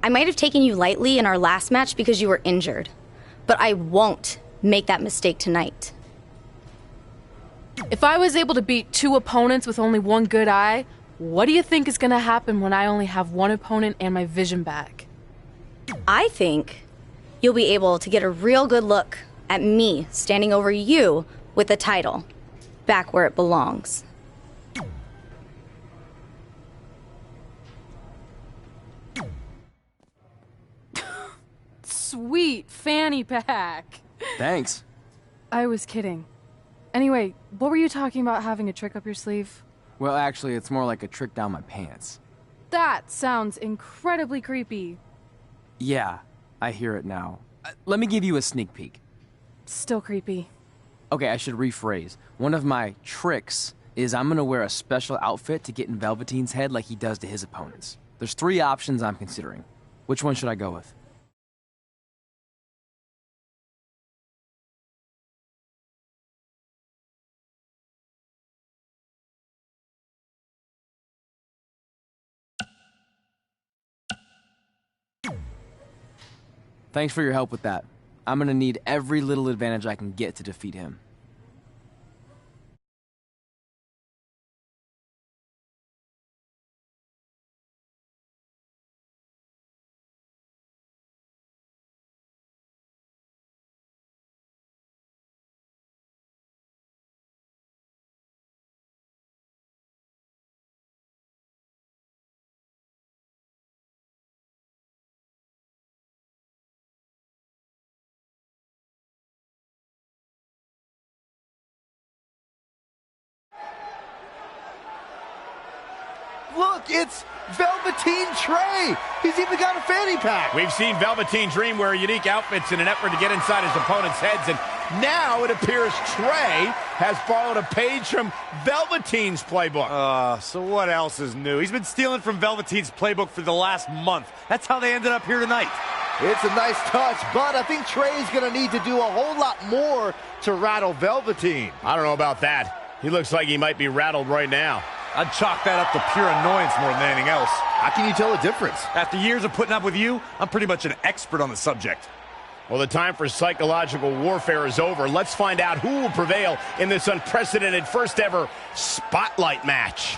I might have taken you lightly in our last match because you were injured, but I won't make that mistake tonight. If I was able to beat 2 opponents with only 1 good eye, what do you think is gonna happen when I only have 1 opponent and my vision back? I think you'll be able to get a real good look at me standing over you with the title, back where it belongs. Sweet fanny pack. Thanks. I was kidding. Anyway, what were you talking about having a trick up your sleeve? Well, actually, it's more like a trick down my pants. That sounds incredibly creepy. Yeah, I hear it now. Let me give you a sneak peek. Still creepy. Okay, I should rephrase. One of my tricks is I'm gonna wear a special outfit to get in Velveteen's head like he does to his opponents. There's 3 options I'm considering. Which one should I go with? Thanks for your help with that. I'm gonna need every little advantage I can get to defeat him. Look, it's Velveteen Trey. He's even got a fanny pack. We've seen Velveteen Dream wear unique outfits in an effort to get inside his opponent's heads, and now it appears Trey has borrowed a page from Velveteen's playbook. So what else is new? He's been stealing from Velveteen's playbook for the last month. That's how they ended up here tonight. It's a nice touch, but I think Trey's going to need to do a whole lot more to rattle Velveteen. I don't know about that. He looks like he might be rattled right now. I'd chalk that up to pure annoyance more than anything else. How can you tell the difference? After years of putting up with you, I'm pretty much an expert on the subject. Well, the time for psychological warfare is over. Let's find out who will prevail in this unprecedented first ever Spotlight match.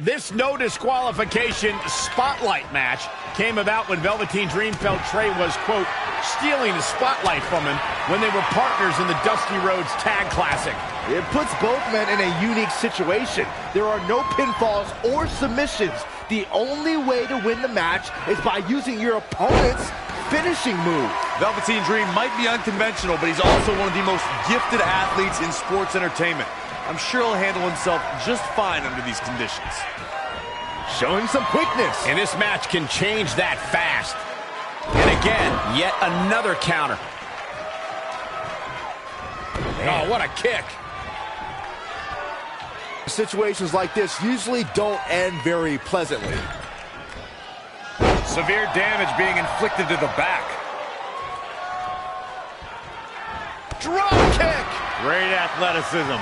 This no disqualification spotlight match came about when Velveteen Dream felt Trey was, quote, stealing the spotlight from him when they were partners in the Dusty Rhodes Tag Classic. It puts both men in a unique situation. There are no pinfalls or submissions. The only way to win the match is by using your opponent's finishing move. Velveteen Dream might be unconventional, but he's also one of the most gifted athletes in sports entertainment. I'm sure he'll handle himself just fine under these conditions. Showing some quickness. And this match can change that fast. And again, yet another counter. Man. Oh, what a kick. Situations like this usually don't end very pleasantly. Severe damage being inflicted to the back. Drop kick. Great athleticism.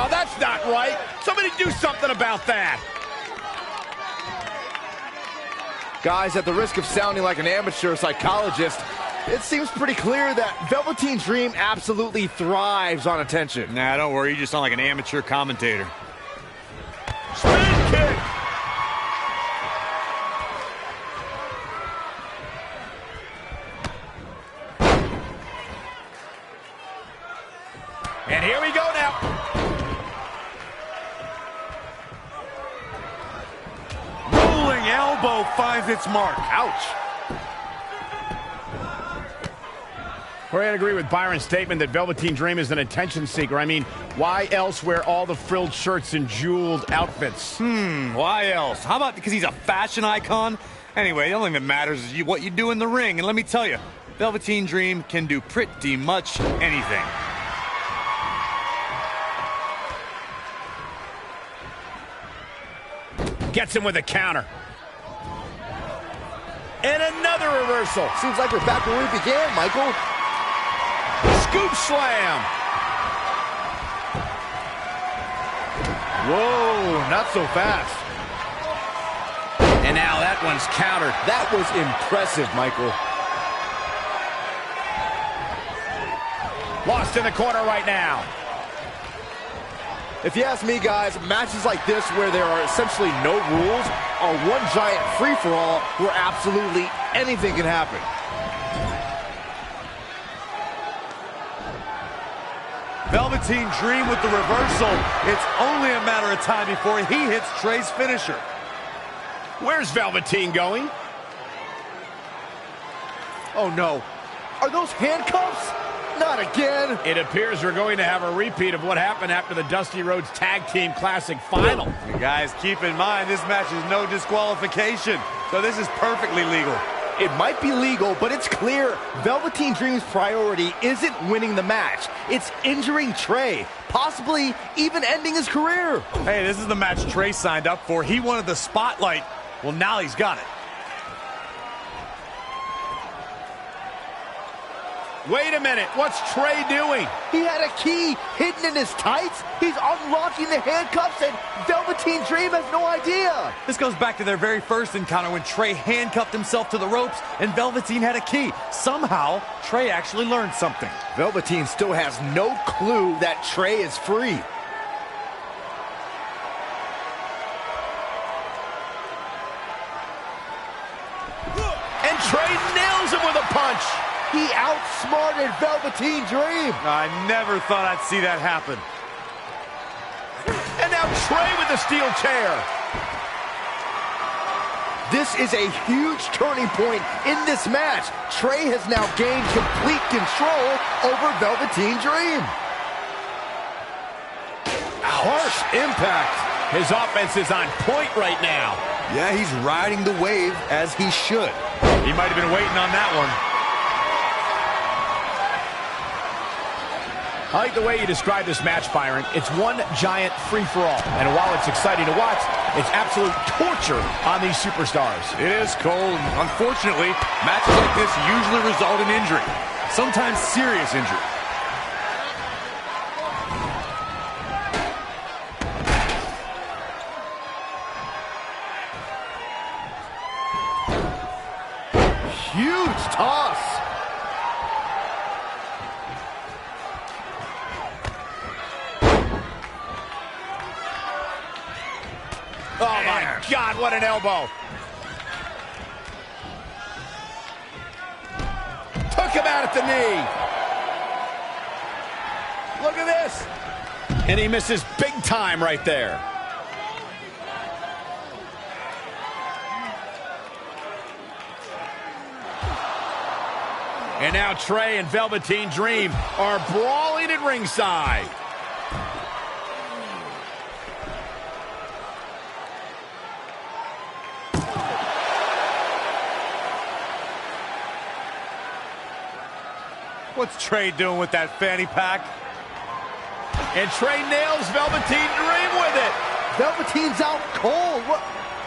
Oh, that's not right. Somebody do something about that. Guys, at the risk of sounding like an amateur psychologist, It seems pretty clear that Velveteen Dream absolutely thrives on attention. Nah, don't worry. You just sound like an amateur commentator. Spin kick. And here we go now. Rolling elbow finds its mark. Ouch. Well, I'd agree with Byron's statement that Velveteen Dream is an attention seeker. I mean, why else wear all the frilled shirts and jeweled outfits? Why else? How about because he's a fashion icon? Anyway, the only thing that matters is what you do in the ring. And let me tell you, Velveteen Dream can do pretty much anything. Gets him with a counter. And another reversal. Seems like we're back where we began, Michael. Scoop slam. Whoa, not so fast. And now that one's countered. That was impressive, Michael. Lost in the corner right now. If you ask me, guys, matches like this where there are essentially no rules are one giant free-for-all where absolutely anything can happen. Velveteen Dream with the reversal. It's only a matter of time before he hits Trey's finisher. Where's Velveteen going? Oh, no. Are those handcuffs? Not again. It appears we're going to have a repeat of what happened after the Dusty Rhodes Tag Team Classic final. You guys, keep in mind, this match is no disqualification, so this is perfectly legal. It might be legal, but it's clear Velveteen Dream's priority isn't winning the match. It's injuring Trey, possibly even ending his career. Hey, this is the match Trey signed up for. He wanted the spotlight. Well, now he's got it. Wait a minute, what's Trey doing? He had a key hidden in his tights. He's unlocking the handcuffs, and Velveteen Dream has no idea. This goes back to their very first encounter when Trey handcuffed himself to the ropes and Velveteen had a key. Somehow, Trey actually learned something. Velveteen still has no clue that Trey is free. And Trey nails him with a punch. He outsmarted Velveteen Dream. I never thought I'd see that happen. And now Trey with the steel chair. This is a huge turning point in this match. Trey has now gained complete control over Velveteen Dream. Harsh impact. His offense is on point right now. Yeah, he's riding the wave as he should. He might have been waiting on that one. I like the way you describe this match, Byron. It's one giant free-for-all. And while it's exciting to watch, it's absolute torture on these superstars. It is, Cole. Unfortunately, matches like this usually result in injury. Sometimes serious injury. Huge toss. Oh, my God, what an elbow. Took him out at the knee. Look at this. And he misses big time right there. And now Trey and Velveteen Dream are brawling at ringside. What's Trey doing with that fanny pack? And Trey nails Velveteen Dream with it. Velveteen's out cold.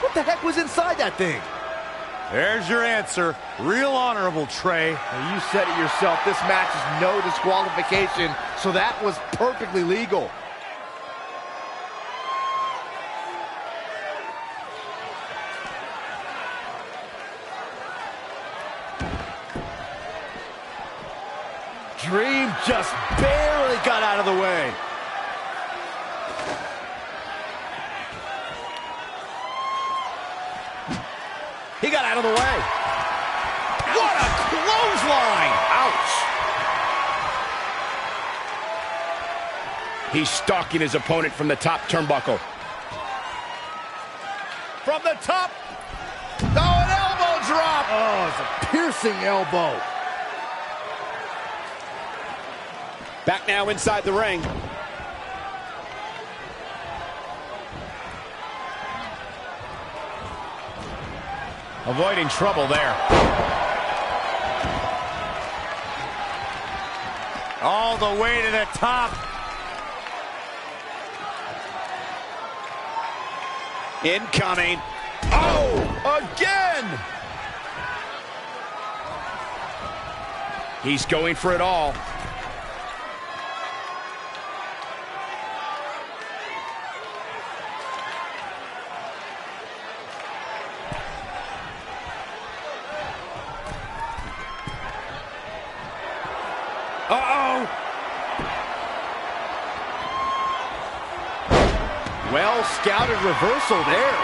What the heck was inside that thing? There's your answer. Real honorable, Trey. Now, you said it yourself. This match is no disqualification, so that was perfectly legal. Dream just barely got out of the way. He got out of the way. What a clothesline! Ouch! He's stalking his opponent from the top turnbuckle. From the top. Oh, an elbow drop. Oh, it's a piercing elbow. Back now inside the ring. Avoiding trouble there. All the way to the top. Incoming. Oh, again! He's going for it all. Uh-oh! Well scouted reversal there.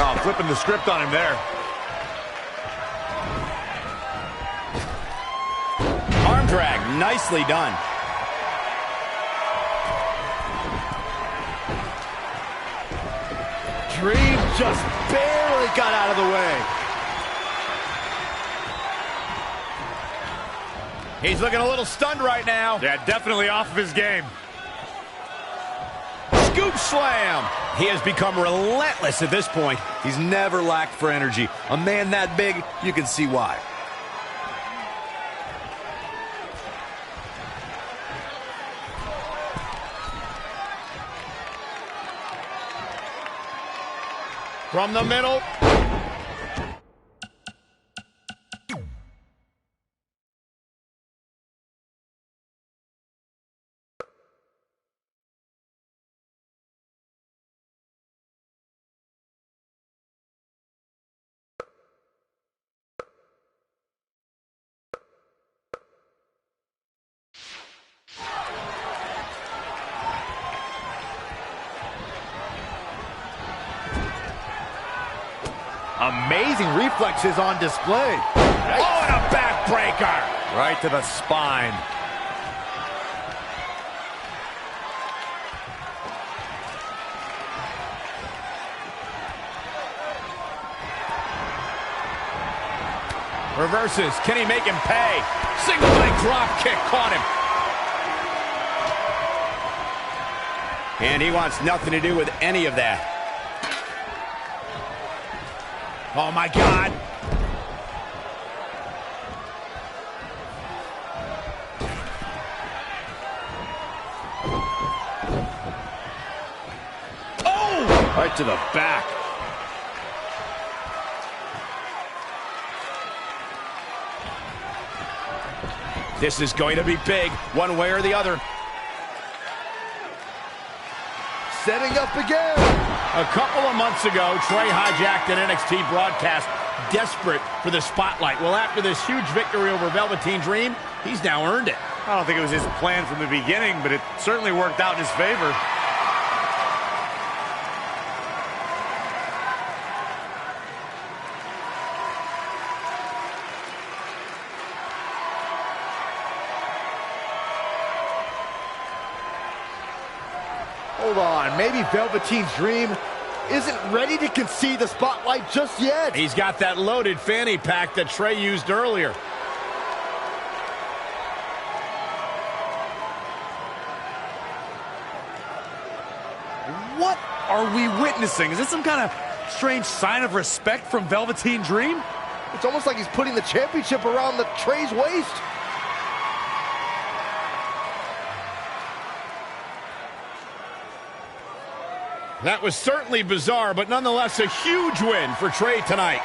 Oh, flipping the script on him there. Arm drag, nicely done. Dream just barely got out of the way. He's looking a little stunned right now. Yeah, definitely off of his game. Scoop slam. He has become relentless at this point. He's never lacked for energy. A man that big, you can see why. From the middle. Amazing reflexes on display. Oh, and a backbreaker. Right to the spine. Reverses. Can he make him pay? Single leg drop kick caught him. And he wants nothing to do with any of that. Oh, my God. Oh! Right to the back. This is going to be big, one way or the other. Setting up again. A couple of months ago, Trey hijacked an NXT broadcast, desperate for the spotlight. Well, after this huge victory over Velveteen Dream, he's now earned it. I don't think it was his plan from the beginning, but it certainly worked out in his favor. Hold on, maybe Velveteen's Dream isn't ready to concede the spotlight just yet. He's got that loaded fanny pack that Trey used earlier. What are we witnessing? Is this some kind of strange sign of respect from Velveteen Dream? It's almost like he's putting the championship around the Trey's waist. That was certainly bizarre, but nonetheless a huge win for Trey tonight.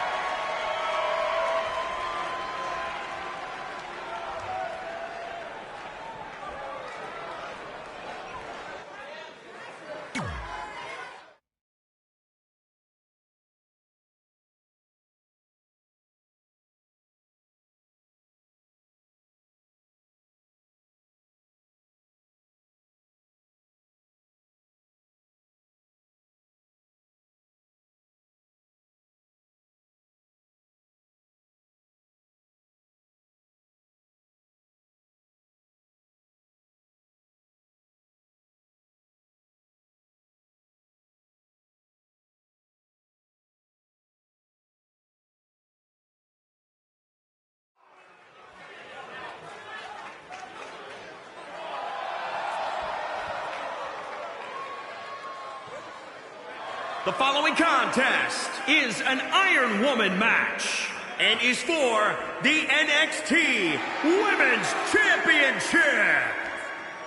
The following contest is an Iron Woman match and is for the NXT Women's Championship.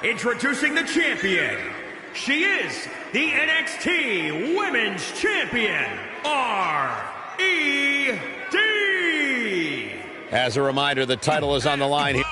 Introducing the champion. She is the NXT Women's Champion, R.E.D. As a reminder, the title is on the line here.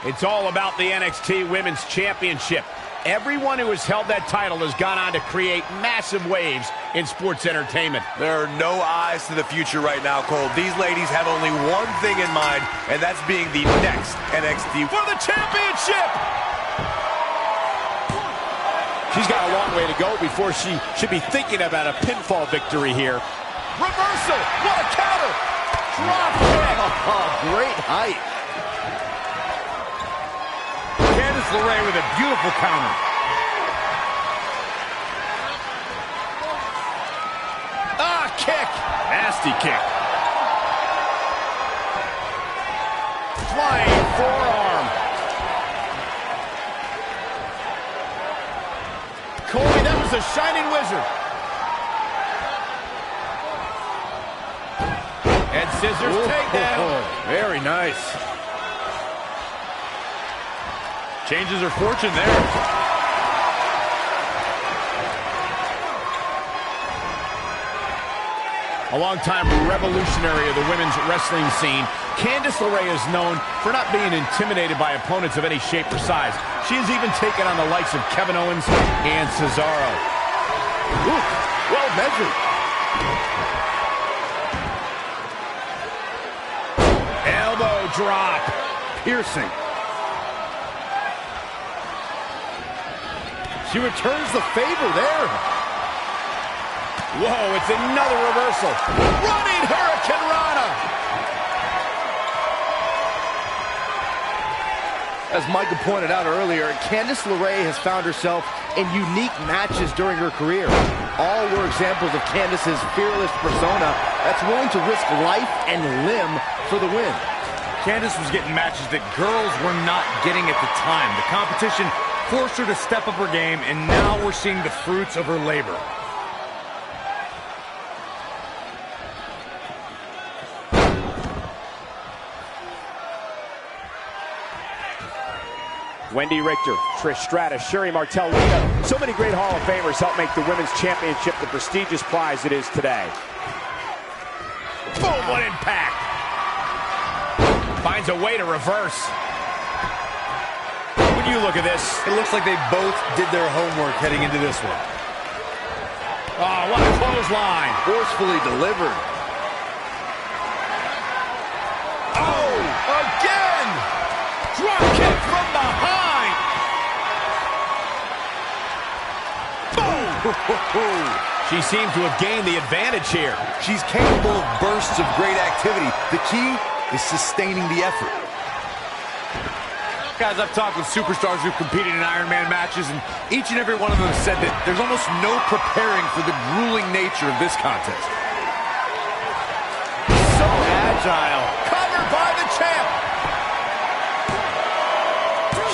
It's all about the NXT Women's Championship. Everyone who has held that title has gone on to create massive waves in sports entertainment. There are no eyes to the future right now, Cole. These ladies have only one thing in mind, and that's being the next NXT for the championship! She's got a long way to go before she should be thinking about a pinfall victory here. Reversal! What a counter! Drop kick! Oh, great height. LeRae with a beautiful counter. Ah, kick! Nasty kick. Flying forearm. Corey, that was a shining wizard. Head scissors takedown. Very nice. Changes her fortune there. A long-time revolutionary of the women's wrestling scene, Candice LeRae is known for not being intimidated by opponents of any shape or size. She has even taken on the likes of Kevin Owens and Cesaro. Ooh, well measured. Elbow drop. Piercing. She returns the favor there. Whoa, it's another reversal. Running Hurricane Rana. As Michael pointed out earlier, Candice LeRae has found herself in unique matches during her career. All were examples of Candice's fearless persona that's willing to risk life and limb for the win. Candice was getting matches that girls were not getting at the time. The competition forced her to step up her game, and now we're seeing the fruits of her labor. Wendy Richter, Trish Stratus, Sherry Martel, Lita. So many great Hall of Famers help make the Women's Championship the prestigious prize it is today. Boom, what impact. Finds a way to reverse. When you look at this, it looks like they both did their homework heading into this one. Oh, what a clothesline. Forcefully delivered. Oh, again! Drop kick from behind. Boom! She seems to have gained the advantage here. She's capable of bursts of great activity. The key is sustaining the effort. Guys, I've talked with superstars who've competed in Iron Man matches, and each and every one of them has said that there's almost no preparing for the grueling nature of this contest. So agile. Covered by the champ.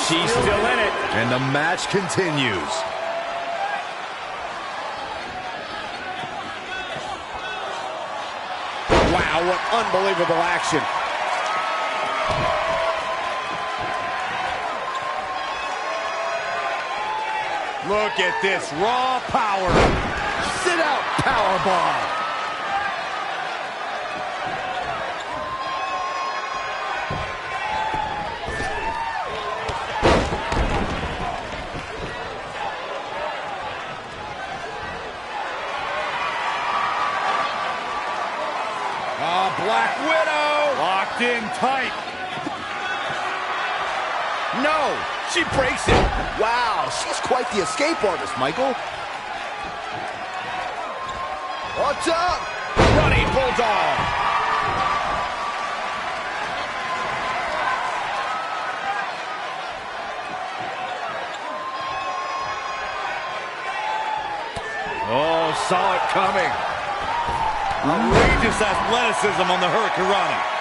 She's still in it. And the match continues. Wow, what unbelievable action. Look at this raw power. Sit out powerbomb. Black Widow. Locked locked in tight. No, she breaks it. Wow, she's quite the escape artist, Michael. Watch out! Running bulldog. Oh, saw it coming. Outrageous athleticism on the Hurricanrana.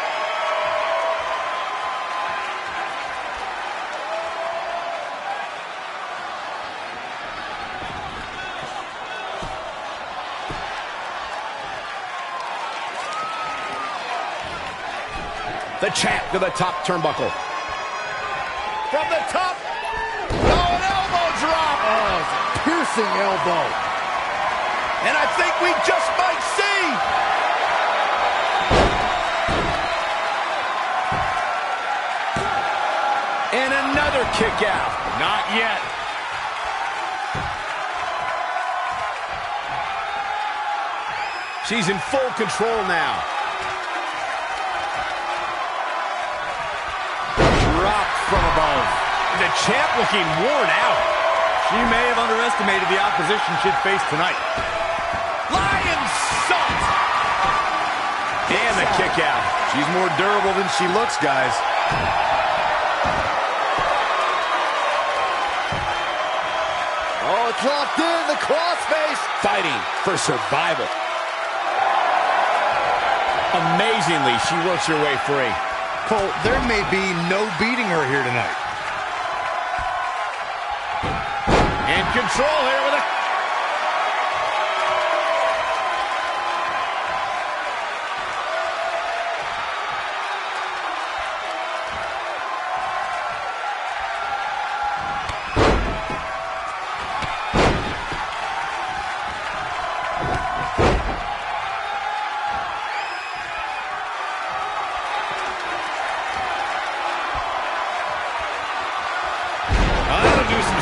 The champ to the top turnbuckle. From the top. Oh, an elbow drop. Oh, it's a piercing elbow. And I think we just might see. And another kick out. Not yet. She's in full control now. Dropped from above. The champ looking worn out. She may have underestimated the opposition she'd face tonight. Lion salt. And the kick out. She's more durable than she looks, guys. Oh, it's locked in. The crossface. Fighting for survival. Amazingly, she works her way free. Cole, there may be no beating her here tonight. In control here with a...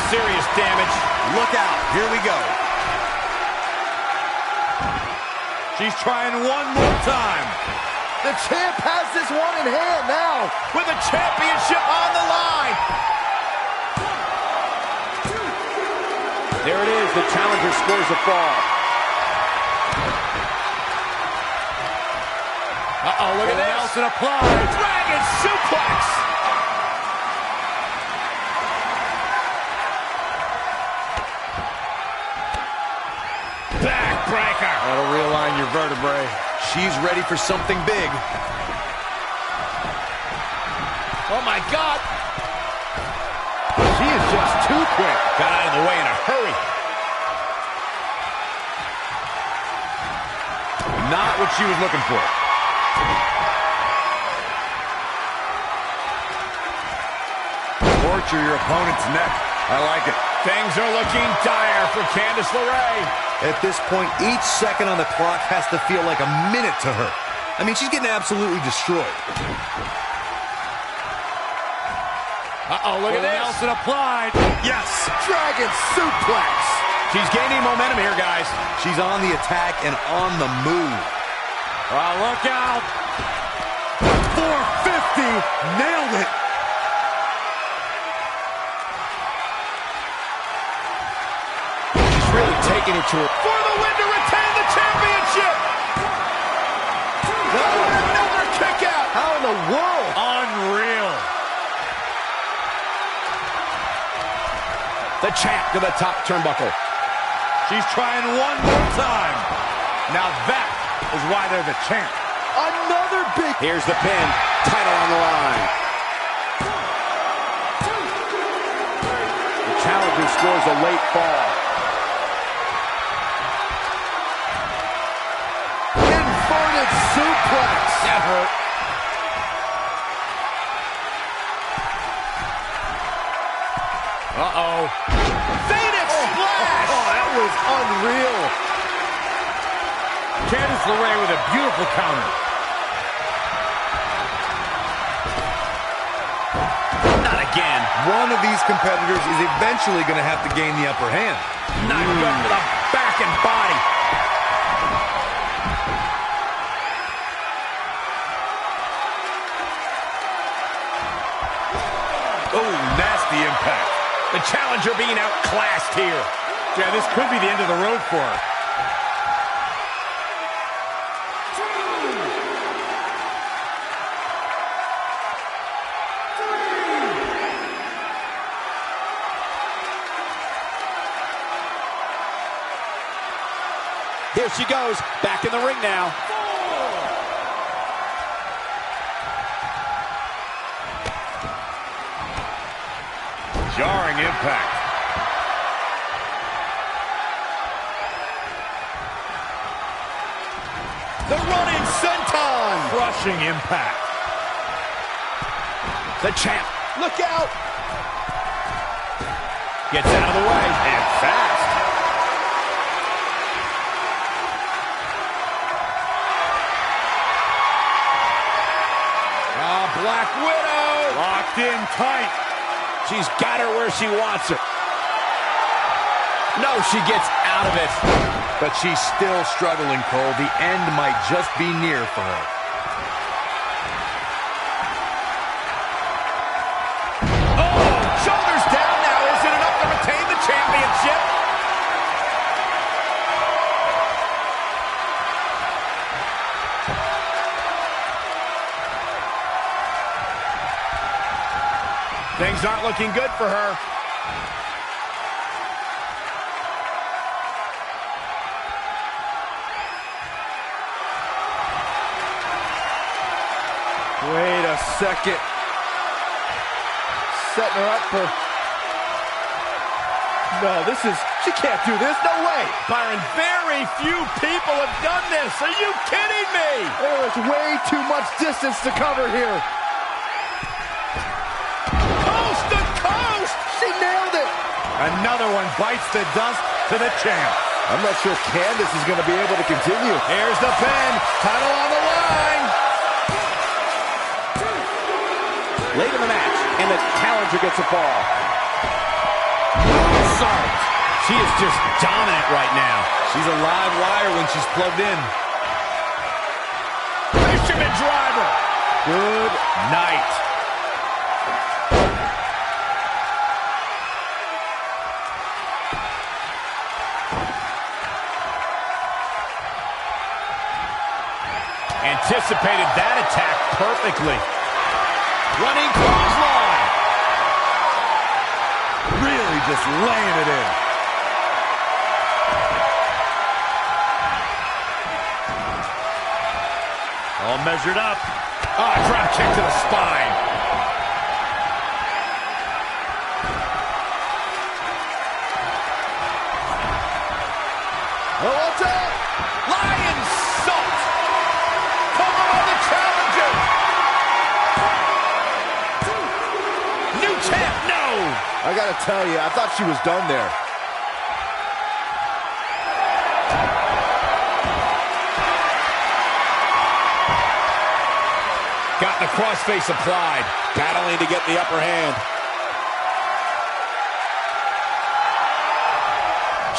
serious damage. Look out. Here we go. She's trying one more time. The champ has this one in hand now. With a championship on the line. There it is. The challenger scores a fall. Uh-oh, look at this. Nelson applied. Dragon suplex. Backbreaker. That'll realign your vertebrae. She's ready for something big. Oh, my God. She is just too quick. Got out of the way in a hurry. Not what she was looking for. Torture your opponent's neck. I like it. Things are looking dire for Candice LeRae. At this point, each second on the clock has to feel like a minute to her. I mean, she's getting absolutely destroyed. Uh-oh, look at this. Nelson applied. Yes! Dragon suplex. She's gaining momentum here, guys. She's on the attack and on the move. Oh, look out. 450. Nailed it. She's really taking it to her. For the win to retain the championship. Another kick out. How in the world? Unreal. The champ to the top turnbuckle. She's trying one more time. Now that is why they're the champ. Another big... Here's the pin. Title on the line. The challenger scores a late fall. Inverted suplex. That hurt. Uh-oh. Phoenix splash! Oh, that was unreal. Candice LeRae with a beautiful counter. Not again. One of these competitors is eventually going to have to gain the upper hand. Not good for the back and body. Oh, nasty impact. The challenger being outclassed here. Yeah, this could be the end of the road for her. Here she goes, back in the ring now. Jarring impact. The running senton. Crushing impact. The champ. Look out. Gets out of the way. And fast. Black Widow. Locked in tight. She's got her where she wants her. No, she gets out of it. But she's still struggling, Cole. The end might just be near for her. Oh, shoulders down now. Is it enough to retain the championship? Things aren't looking good for her. Wait a second. Setting her up for... No, she can't do this. No way. Byron, very few people have done this. Are you kidding me? There is way too much distance to cover here. She nailed it! Another one bites the dust to the champ. I'm not sure Candace is going to be able to continue. Here's the pin. Title on the line. Late in the match, and the challenger gets a fall. Moonsault. She is just dominant right now. She's a live wire when she's plugged in. Fisherman driver. Good night. Anticipated that attack perfectly. Running clothesline. Really just laying it in. All measured up. Oh, drop kick to the spine. Oh, what's up? Lion salt. Cover on the challenger. New champ, no. I got to tell you, I thought she was done there. Got the crossface applied. Battling to get the upper hand.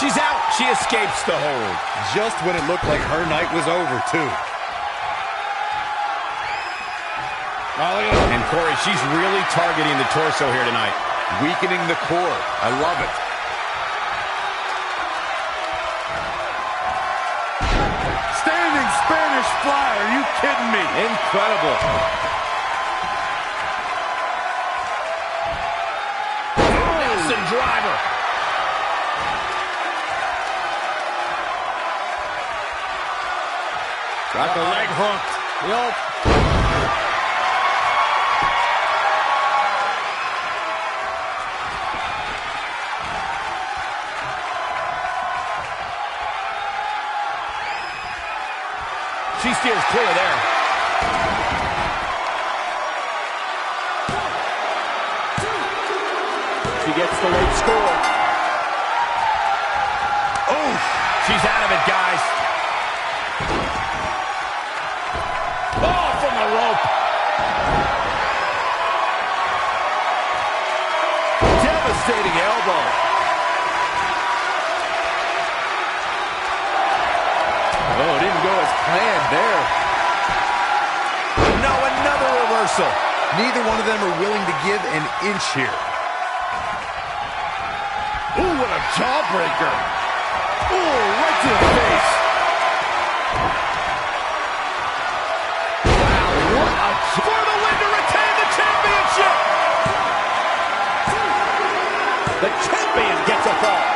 She's out. She escapes the hold. Just when it looked like her night was over, too. Oh, look at that. And Corey, she's really targeting the torso here tonight. Weakening the core. I love it. Standing Spanish fly. Are you kidding me? Incredible. Nelson driver. Got the leg hooked. Yup. She steers clear there. She gets the late score. Oh, she's out of it, guys. Oh, from the rope. Devastating elbow. Oh, it didn't go as planned there. No, another reversal. Neither one of them are willing to give an inch here. Ooh, what a jawbreaker. Ooh, right to the face. Wow, what a... For the win to retain the championship! The champion gets a fall.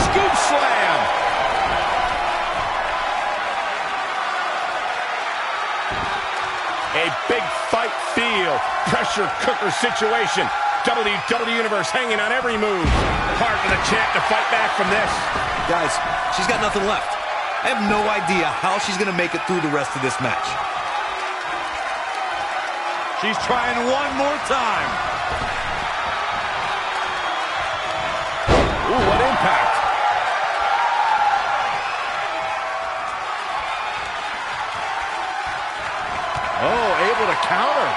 Scoop slam! A big fight feel. Pressure cooker situation. WWE Universe hanging on every move. Hard for the champ to fight back from this. Guys, she's got nothing left. I have no idea how she's going to make it through the rest of this match. She's trying one more time. Ooh, what impact. Oh, able to counter.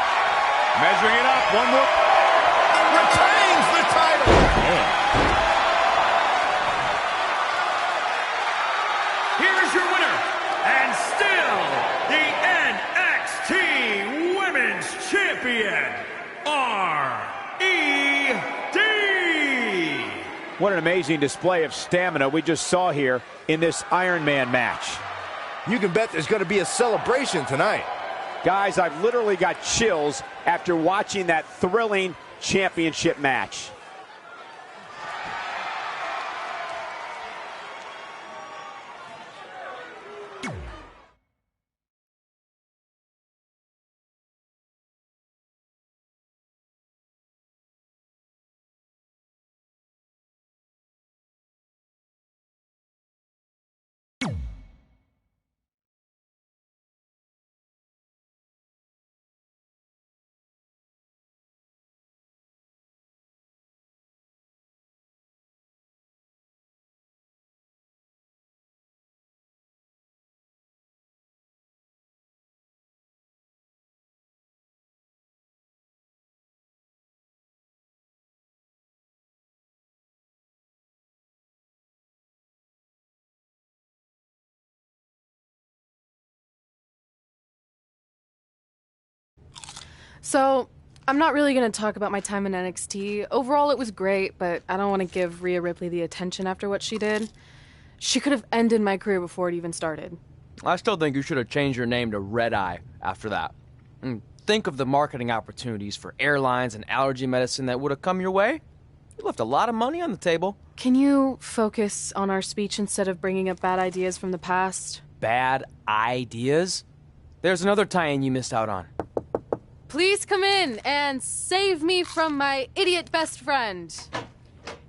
Measuring it up. One more. Retains the title. Man. Here is your winner, and still the NXT Women's Champion, R.E.D. What an amazing display of stamina we just saw here in this Iron Man match. You can bet there's going to be a celebration tonight. Guys, I've literally got chills after watching that thrilling championship match. So, I'm not really going to talk about my time in NXT. Overall, it was great, but I don't want to give Rhea Ripley the attention after what she did. She could have ended my career before it even started. I still think you should have changed your name to Red Eye after that. And think of the marketing opportunities for airlines and allergy medicine that would have come your way. You left a lot of money on the table. Can you focus on our speech instead of bringing up bad ideas from the past? Bad ideas? There's another tie-in you missed out on. Please come in and save me from my idiot best friend.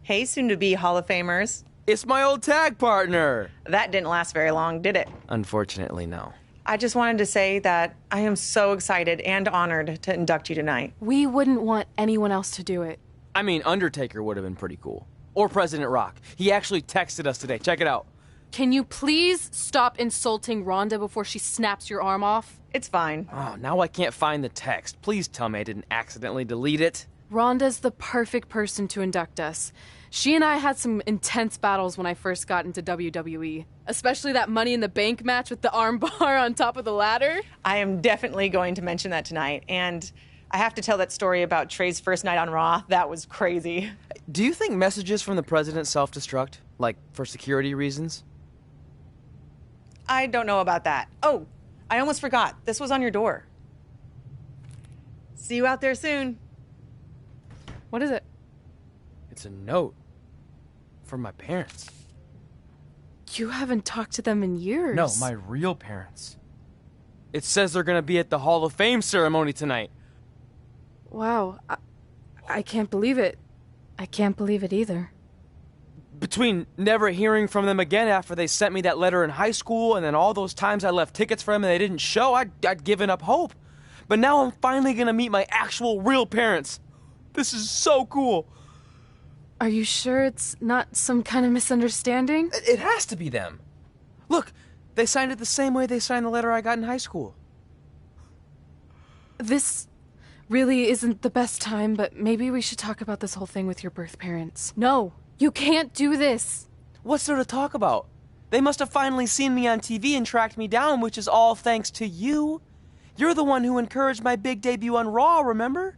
Hey, soon-to-be Hall of Famers. It's my old tag partner. That didn't last very long, did it? Unfortunately, no. I just wanted to say that I am so excited and honored to induct you tonight. We wouldn't want anyone else to do it. I mean, Undertaker would have been pretty cool. Or President Rock. He actually texted us today. Check it out. Can you please stop insulting Rhonda before she snaps your arm off? It's fine. Oh, now I can't find the text. Please tell me I didn't accidentally delete it. Rhonda's the perfect person to induct us. She and I had some intense battles when I first got into WWE. Especially that Money in the Bank match with the arm bar on top of the ladder. I am definitely going to mention that tonight. And I have to tell that story about Trey's first night on Raw. That was crazy. Do you think messages from the president self-destruct? Like, for security reasons? I don't know about that. Oh, I almost forgot. This was on your door. See you out there soon. What is it? It's a note. From my parents. You haven't talked to them in years. No, my real parents. It says they're gonna be at the Hall of Fame ceremony tonight. Wow. I can't believe it. I can't believe it either. Between never hearing from them again after they sent me that letter in high school and then all those times I left tickets for them and they didn't show, I'd given up hope. But now I'm finally gonna meet my actual real parents. This is so cool. Are you sure it's not some kind of misunderstanding? It has to be them. Look, they signed it the same way they signed the letter I got in high school. This really isn't the best time, but maybe we should talk about this whole thing with your birth parents. No, you can't do this. What's there to talk about? They must have finally seen me on TV and tracked me down, which is all thanks to you. You're the one who encouraged my big debut on Raw, remember?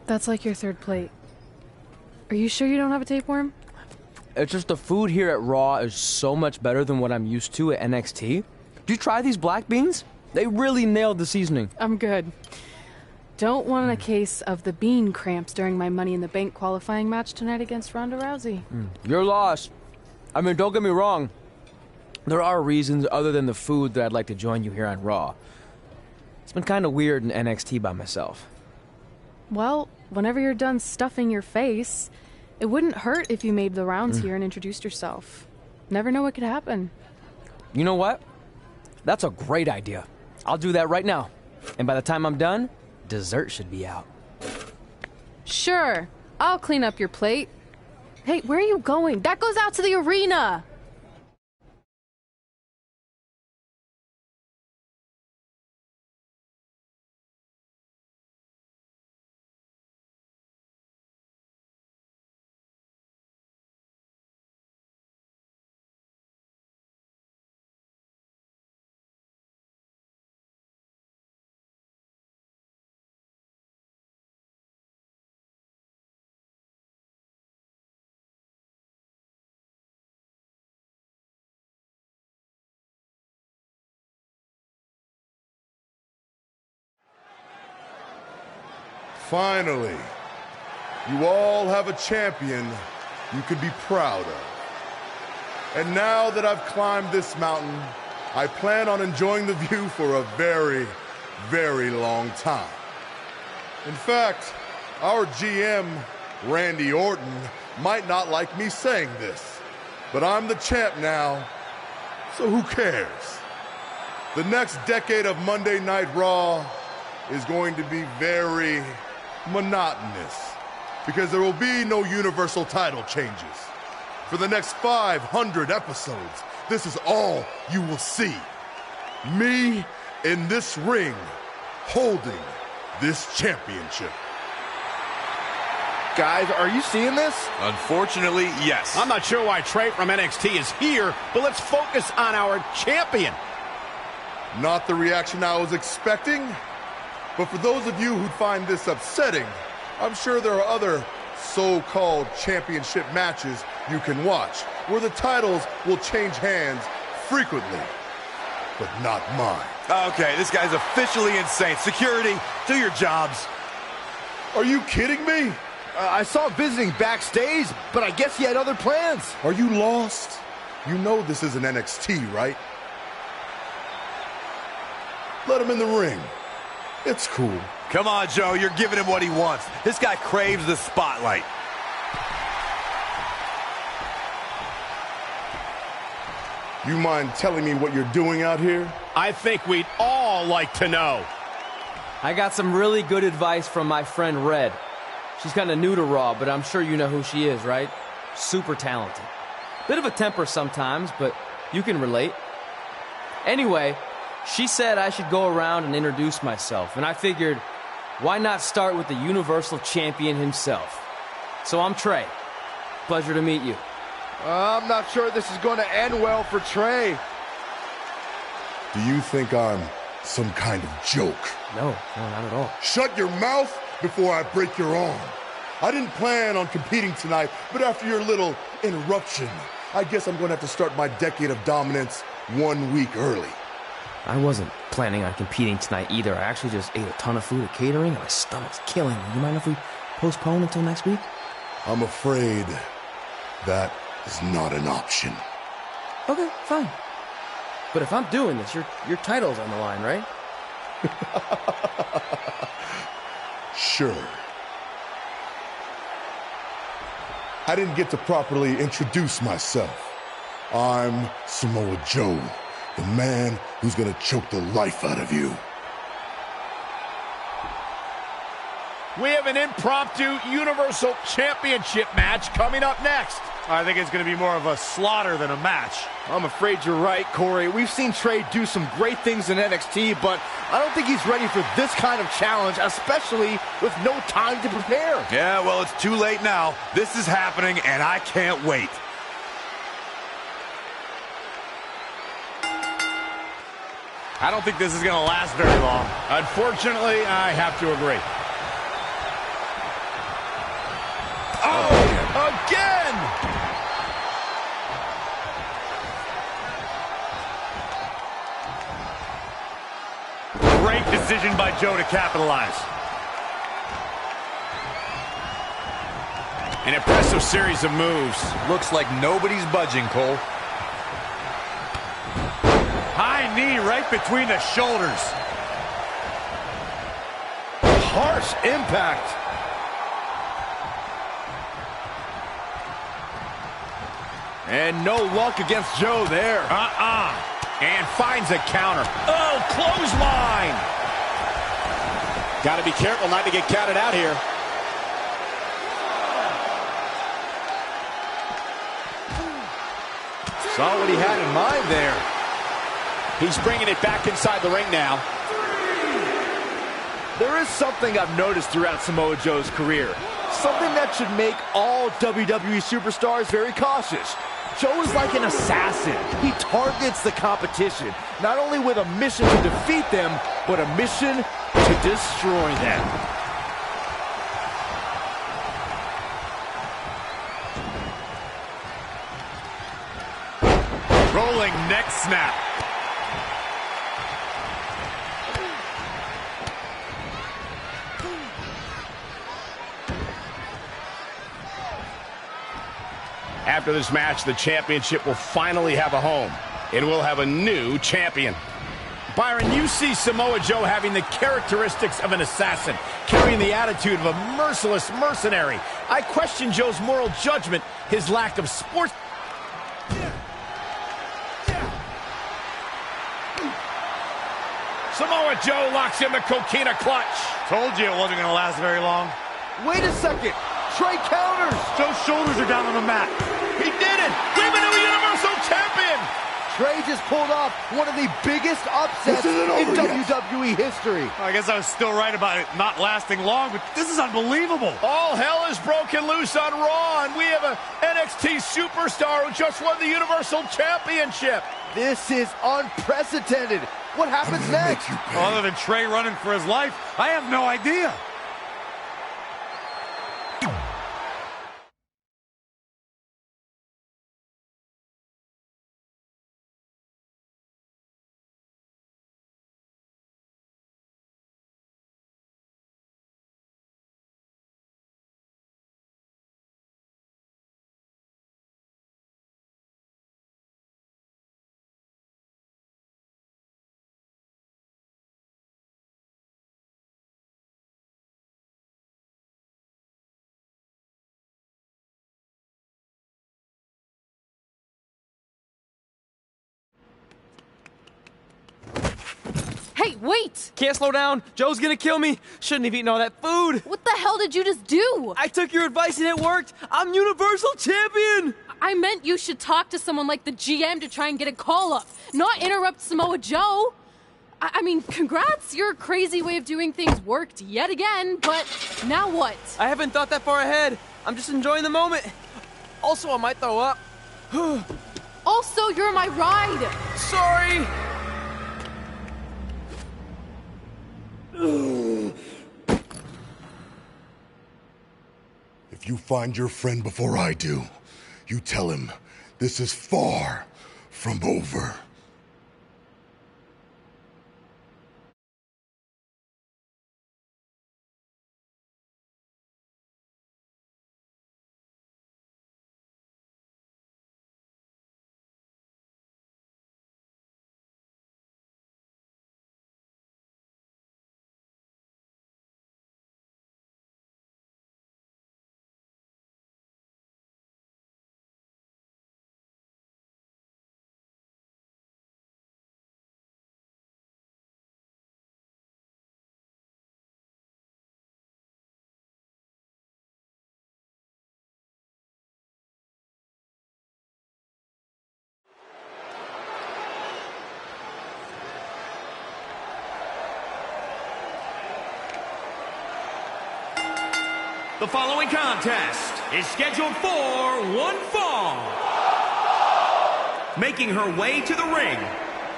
That's like your third plate. Are you sure you don't have a tapeworm? It's just the food here at Raw is so much better than what I'm used to at NXT. Did you try these black beans? They really nailed the seasoning. I'm good. Don't want a case of the bean cramps during my Money in the Bank qualifying match tonight against Ronda Rousey. You're lost. I mean, don't get me wrong. There are reasons other than the food that I'd like to join you here on Raw. It's been kind of weird in NXT by myself. Well, whenever you're done stuffing your face, it wouldn't hurt if you made the rounds here and introduced yourself. Never know what could happen. You know what? That's a great idea. I'll do that right now. And by the time I'm done, dessert should be out. Sure, I'll clean up your plate. Hey, where are you going? That goes out to the arena! Finally, you all have a champion you can be proud of. And now that I've climbed this mountain, I plan on enjoying the view for a very, very long time. In fact, our GM, Randy Orton, might not like me saying this, but I'm the champ now, so who cares? The next decade of Monday Night Raw is going to be very monotonous because there will be no universal title changes. For the next 500 episodes, this is all you will see. Me in this ring holding this championship. Guys, are you seeing this? Unfortunately, yes. I'm not sure why Trey from NXT is here, but let's focus on our champion. Not the reaction I was expecting, but for those of you who'd find this upsetting, I'm sure there are other so-called championship matches you can watch where the titles will change hands frequently, but not mine. Okay, this guy's officially insane. Security, do your jobs. Are you kidding me? I saw him visiting backstage, but I guess he had other plans. Are you lost? You know this isn't NXT, right? Let him in the ring. It's cool. Come on, Joe, you're giving him what he wants. This guy craves the spotlight. You mind telling me what you're doing out here? I think we'd all like to know. I got some really good advice from my friend Red. She's kind of new to Raw, but I'm sure you know who she is, right? Super talented. Bit of a temper sometimes, but you can relate. Anyway, she said I should go around and introduce myself, and I figured, why not start with the Universal Champion himself? So I'm Trey. Pleasure to meet you. I'm not sure this is going to end well for Trey. Do you think I'm some kind of joke? No, not at all. Shut your mouth before I break your arm. I didn't plan on competing tonight, but after your little interruption, I guess I'm going to have to start my decade of dominance 1 week early. I wasn't planning on competing tonight either. I actually just ate a ton of food at catering, and my stomach's killing me. You mind if we postpone until next week? I'm afraid that is not an option. Okay, fine. But if I'm doing this, your title's on the line, right? sure. I didn't get to properly introduce myself. I'm Samoa Joe, the man who's gonna choke the life out of you. We have an impromptu Universal Championship match coming up next. I think it's going to be more of a slaughter than a match. I'm afraid you're right, Corey. We've seen Trey do some great things in NXT, but I don't think he's ready for this kind of challenge, especially with no time to prepare. Yeah, well, it's too late now. This is happening, and I can't wait. I don't think this is going to last very long. Unfortunately, I have to agree. Oh, Again! Great decision by Joe to capitalize. An impressive series of moves. looks like nobody's budging, Cole. High knee right between the shoulders. Harsh impact. And no luck against Joe there. And finds a counter. Oh, clothesline! Got to be careful not to get counted out here. Saw what he had in mind there. He's bringing it back inside the ring now. There is something I've noticed throughout Samoa Joe's career. Something that should make all WWE superstars very cautious. Joe is like an assassin. He targets the competition, not only with a mission to defeat them, but a mission to destroy them. Rolling neck snap. After this match, the championship will finally have a home, and we'll have a new champion. Byron, you see Samoa Joe having the characteristics of an assassin, carrying the attitude of a merciless mercenary. I question Joe's moral judgment, his lack of sports. Samoa Joe locks in the coquina clutch. Told you it wasn't going to last very long. Wait a second. Trey counters. Joe's shoulders are down on the mat. He did it. We have a new Universal Champion. Trey just pulled off one of the biggest upsets in WWE history. I guess I was still right about it not lasting long, but this is unbelievable. All hell is broken loose on Raw, and we have an NXT superstar who just won the Universal Championship. This is unprecedented. What happens next? Other than Trey running for his life, I have no idea. Hey, wait! Can't slow down. Joe's gonna kill me. Shouldn't have eaten all that food. What the hell did you just do? I took your advice and it worked. I'm Universal Champion. I meant you should talk to someone like the GM to try and get a call up, not interrupt Samoa Joe. I mean, congrats, your crazy way of doing things worked yet again, but now what? I haven't thought that far ahead. I'm just enjoying the moment. Also, I might throw up. Also, you're my ride. Sorry. If you find your friend before I do, you tell him this is far from over. The following contest is scheduled for one fall. Making her way to the ring,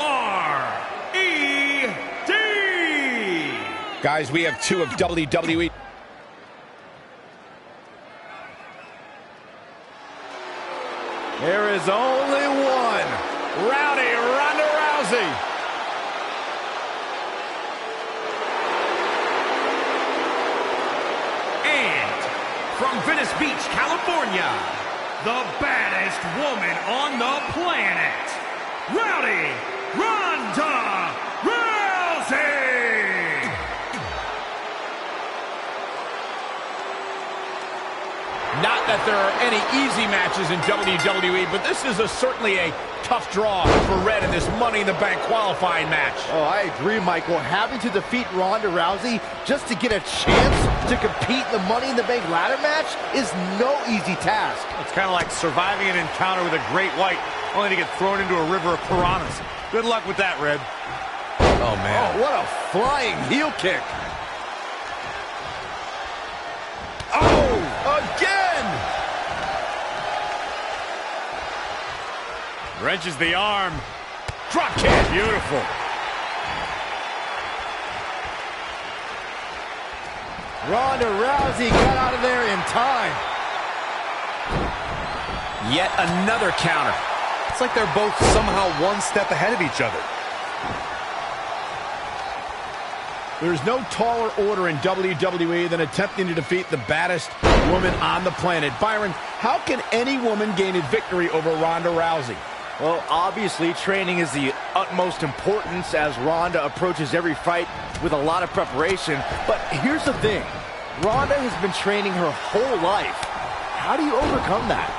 R.E.D. Guys, we have two of WWE. There is only one. Rowdy Ronda Rousey. And from Venice Beach, California, the baddest woman on the planet, Rowdy Ronda Rousey. Not that there are any easy matches in WWE, but this is certainly a tough draw for Red in this Money in the Bank qualifying match. Oh, I agree, Michael. Having to defeat Ronda Rousey just to get a chance to compete in the Money in the Bank ladder match is no easy task. It's kind of like surviving an encounter with a great white, only to get thrown into a river of piranhas. Good luck with that, Red. Oh, man. Oh, what a flying heel kick. Oh, again! Wrenches the arm. Drop kick. Beautiful. Ronda Rousey got out of there in time. Yet another counter. It's like they're both somehow one step ahead of each other. There's no taller order in WWE than attempting to defeat the baddest woman on the planet. Byron, how can any woman gain a victory over Ronda Rousey? Well, obviously, training is the utmost importance as Ronda approaches every fight with a lot of preparation. But here's the thing. Ronda has been training her whole life. How do you overcome that?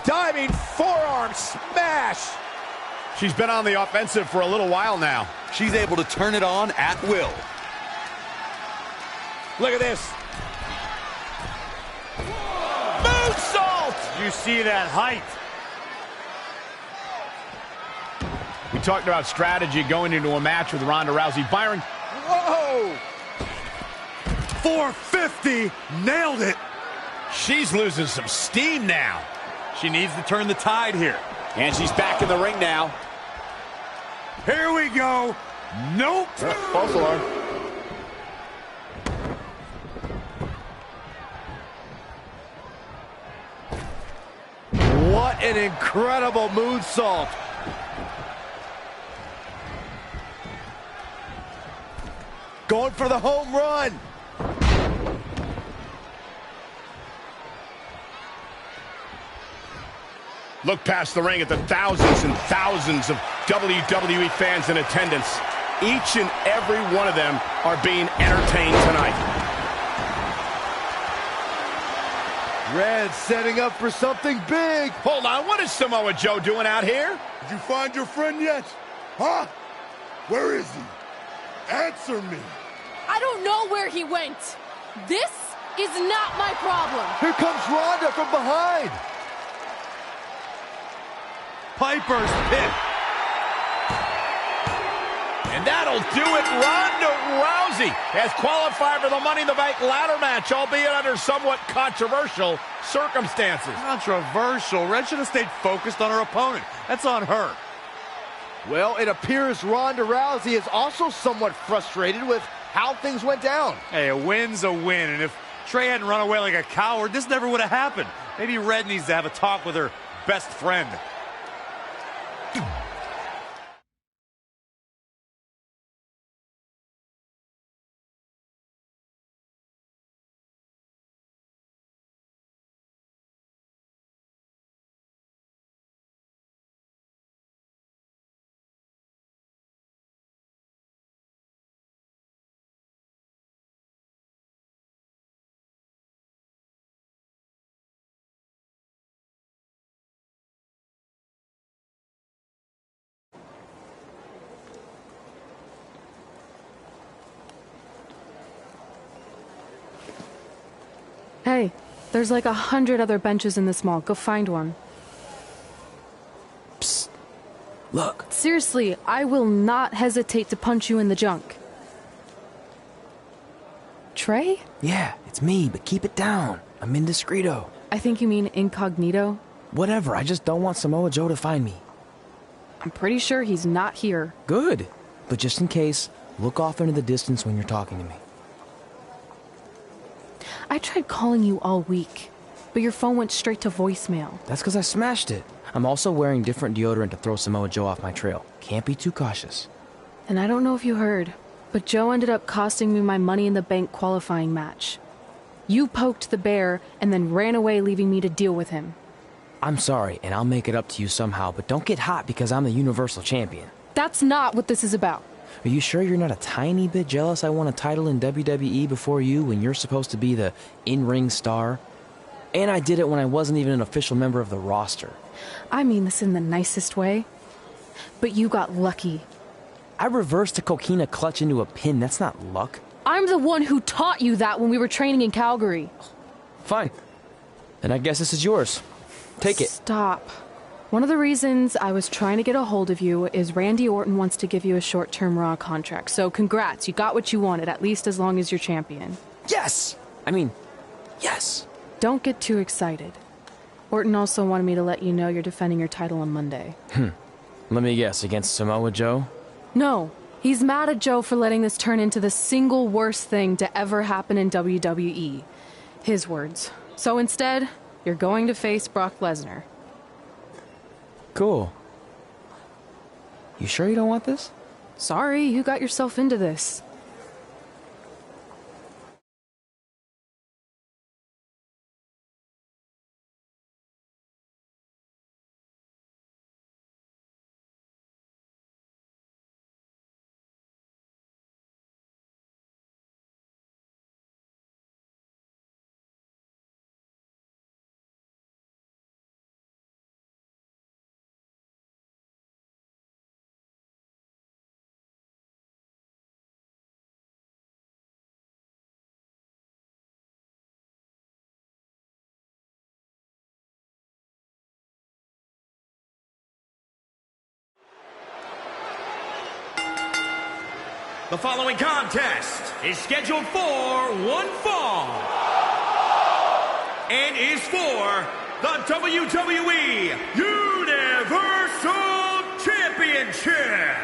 Diving forearm smash. She's been on the offensive for a little while now. She's able to turn it on at will. Look at this. Moonsault! You see that height. We talked about strategy going into a match with Ronda Rousey. Byron. Whoa! 450. Nailed it. She's losing some steam now. She needs to turn the tide here. And she's back in the ring now. Here we go. Nope. False alarm. What an incredible moonsault. Going for the home run. Look past the ring at the thousands and thousands of WWE fans in attendance. Each and every one of them are being entertained tonight. Red setting up for something big. Hold on, what is Samoa Joe doing out here? Did you find your friend yet? Huh? Where is he? Answer me. I don't know where he went. This is not my problem. Here comes Ronda from behind. Piper's Pit. And that'll do it. Ronda Rousey has qualified for the Money in the Bank ladder match, albeit under somewhat controversial circumstances. Controversial. Red should have stayed focused on her opponent. That's on her. Well, it appears Ronda Rousey is also somewhat frustrated with how things went down. Hey, a win's a win, and if Trey hadn't run away like a coward, this never would have happened. Maybe Red needs to have a talk with her best friend. Hey, there's like 100 other benches in this mall. Go find one. Psst. Look. Seriously, I will not hesitate to punch you in the junk. Trey? Yeah, it's me, but keep it down. I'm indiscreto. I think you mean incognito. Whatever, I just don't want Samoa Joe to find me. I'm pretty sure he's not here. Good. But just in case, look off into the distance when you're talking to me. I tried calling you all week, but your phone went straight to voicemail. That's because I smashed it. I'm also wearing different deodorant to throw Samoa Joe off my trail. Can't be too cautious. And I don't know if you heard, but Joe ended up costing me my Money in the Bank qualifying match. You poked the bear and then ran away, leaving me to deal with him. I'm sorry, and I'll make it up to you somehow, but don't get hot because I'm the Universal Champion. That's not what this is about. Are you sure you're not a tiny bit jealous I won a title in WWE before you when you're supposed to be the in-ring star? And I did it when I wasn't even an official member of the roster. I mean this in the nicest way. But you got lucky. I reversed a coquina clutch into a pin. That's not luck. I'm the one who taught you that when we were training in Calgary. Fine. Then I guess this is yours. Take it. Stop. One of the reasons I was trying to get a hold of you is Randy Orton wants to give you a short-term Raw contract. So congrats, you got what you wanted, at least as long as you're champion. Yes! Yes! Don't get too excited. Orton also wanted me to let you know you're defending your title on Monday. Let me guess, against Samoa Joe? No. He's mad at Joe for letting this turn into the single worst thing to ever happen in WWE. His words. So instead, you're going to face Brock Lesnar. Cool. You sure you don't want this? Sorry, you got yourself into this. The following contest is scheduled for one fall and is for the WWE Universal Championship.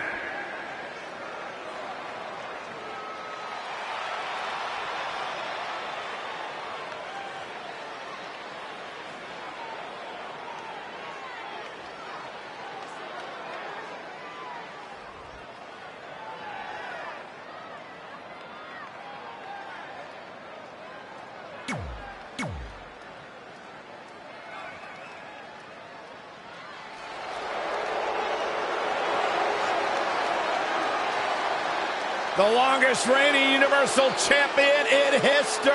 The longest reigning Universal Champion in history.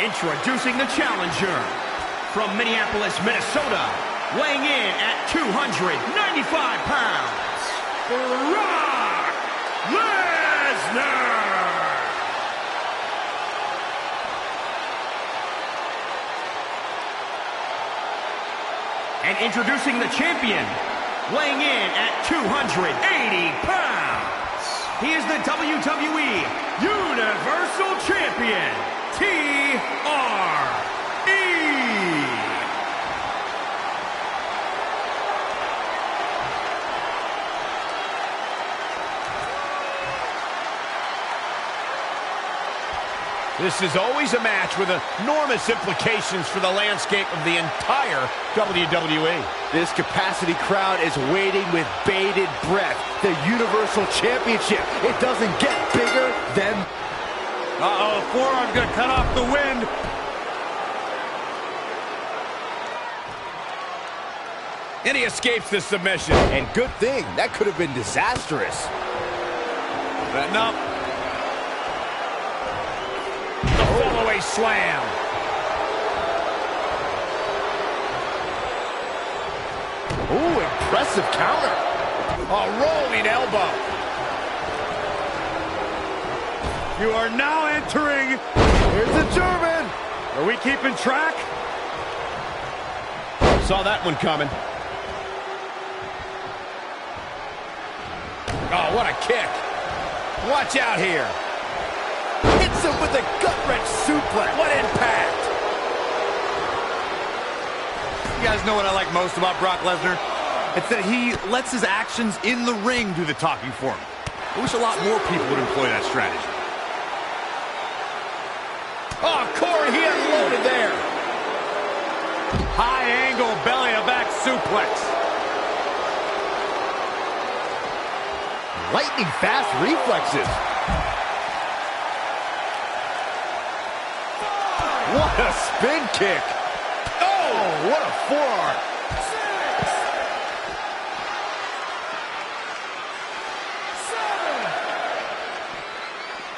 Introducing the challenger from Minneapolis, Minnesota, weighing in at 295 pounds, Brock Lesnar. And introducing the champion, weighing in at 280 pounds, he is the WWE Universal Champion, TRE. This is always a match with enormous implications for the landscape of the entire WWE. This capacity crowd is waiting with bated breath. The Universal Championship. It doesn't get bigger than... Uh-oh, forearm's gonna cut off the wind. And he escapes the submission. And good thing, that could have been disastrous. Setting up. The fallaway slam. Ooh, impressive counter. A rolling elbow. You are now entering. Here's the German. Are we keeping track? Saw that one coming. Oh, what a kick. Watch out here. Hits him with a gut-wrench suplex. What impact. You guys know what I like most about Brock Lesnar? It's that he lets his actions in the ring do the talking for him. I wish a lot more people would employ that strategy. Oh, Corey, he unloaded there. High angle belly-to-back suplex. Lightning fast reflexes. What a spin kick. Oh, what a forearm.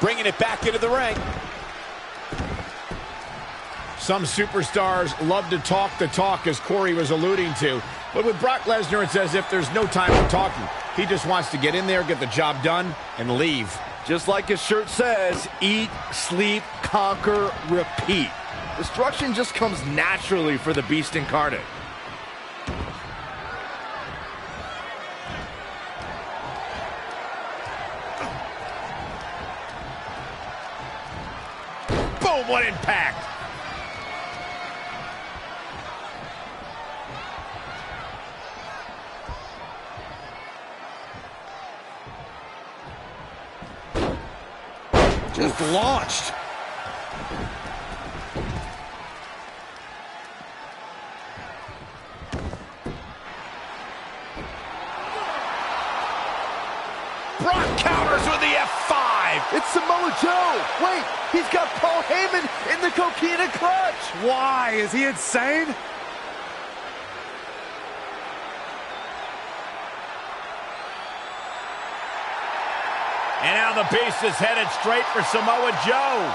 Bringing it back into the ring. Some superstars love to talk the talk, as Corey was alluding to. But with Brock Lesnar, it's as if there's no time for talking. He just wants to get in there, get the job done, and leave. Just like his shirt says, eat, sleep, conquer, repeat. Destruction just comes naturally for the Beast Incarnate. Boom, what impact. Just launched. Brock counters with the F5. It's Samoa Joe. Wait, he's got Paul Heyman in the Coquina clutch. Why? Is he insane? And now the Beast is headed straight for Samoa Joe.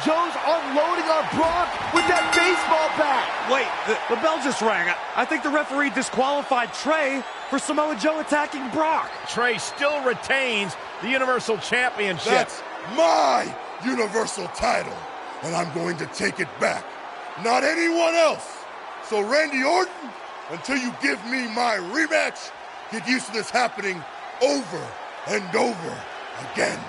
Joe's unloading on Brock with that baseball bat. Wait, the bell just rang. I think the referee disqualified Trey for Samoa Joe attacking Brock. Trey still retains the Universal Championship. That's my Universal title, and I'm going to take it back. Not anyone else. So Randy Orton, until you give me my rematch, get used to this happening over and over again.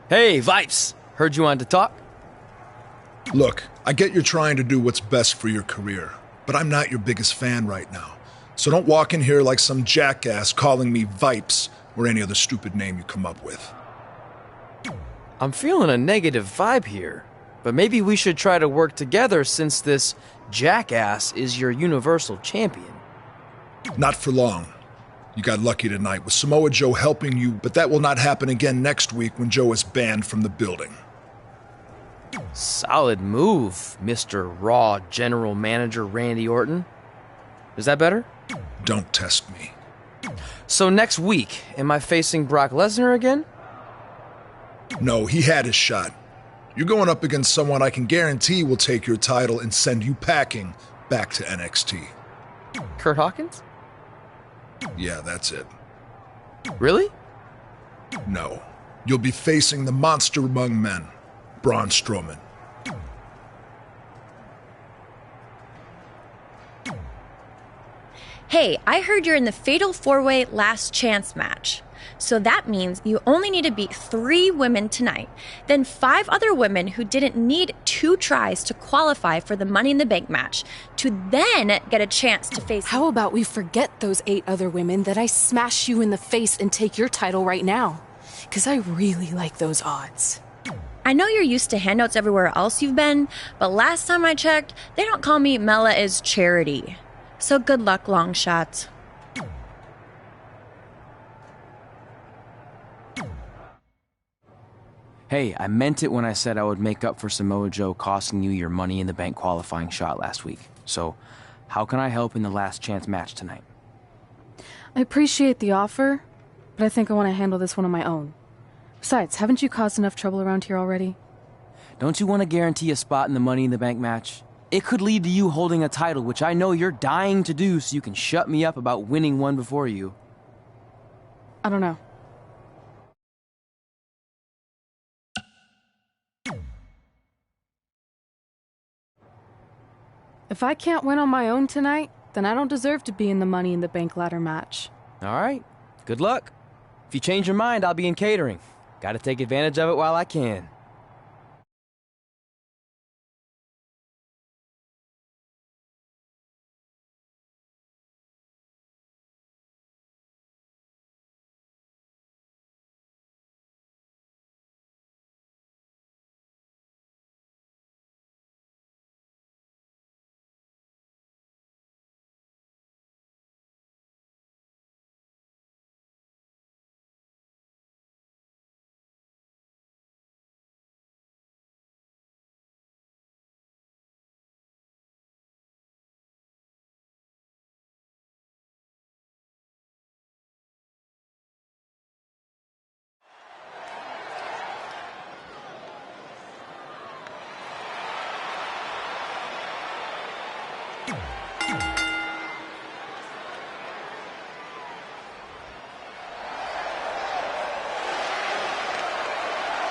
Hey, Vipes. Heard you wanted to talk? Look, I get you're trying to do what's best for your career, but I'm not your biggest fan right now. So don't walk in here like some jackass calling me Vipes or any other stupid name you come up with. I'm feeling a negative vibe here, but maybe we should try to work together since this jackass is your Universal Champion. Not for long. You got lucky tonight with Samoa Joe helping you, but that will not happen again next week when Joe is banned from the building. Solid move, Mr. Raw General Manager Randy Orton. Is that better? Don't test me. So next week, am I facing Brock Lesnar again? No, he had his shot. You're going up against someone I can guarantee will take your title and send you packing back to NXT. Kurt Hawkins? Yeah, that's it. Really? No. You'll be facing the monster among men, Braun Strowman. Hey, I heard you're in the Fatal 4-Way Last Chance match. So that means you only need to beat 3 women tonight, then 5 other women who didn't need 2 tries to qualify for the Money in the Bank match, to then get a chance to face... How about we forget those 8 other women that I smash you in the face and take your title right now? Because I really like those odds. I know you're used to handouts everywhere else you've been, but last time I checked, they don't call me Mela is Charity. So good luck, long shots. Hey, I meant it when I said I would make up for Samoa Joe costing you your Money in the Bank qualifying shot last week. So, how can I help in the last chance match tonight? I appreciate the offer, but I think I want to handle this one on my own. Besides, haven't you caused enough trouble around here already? Don't you want to guarantee a spot in the Money in the Bank match? It could lead to you holding a title, which I know you're dying to do so you can shut me up about winning one before you. I don't know. If I can't win on my own tonight, then I don't deserve to be in the Money in the Bank ladder match. All right. Good luck. If you change your mind, I'll be in catering. Gotta take advantage of it while I can.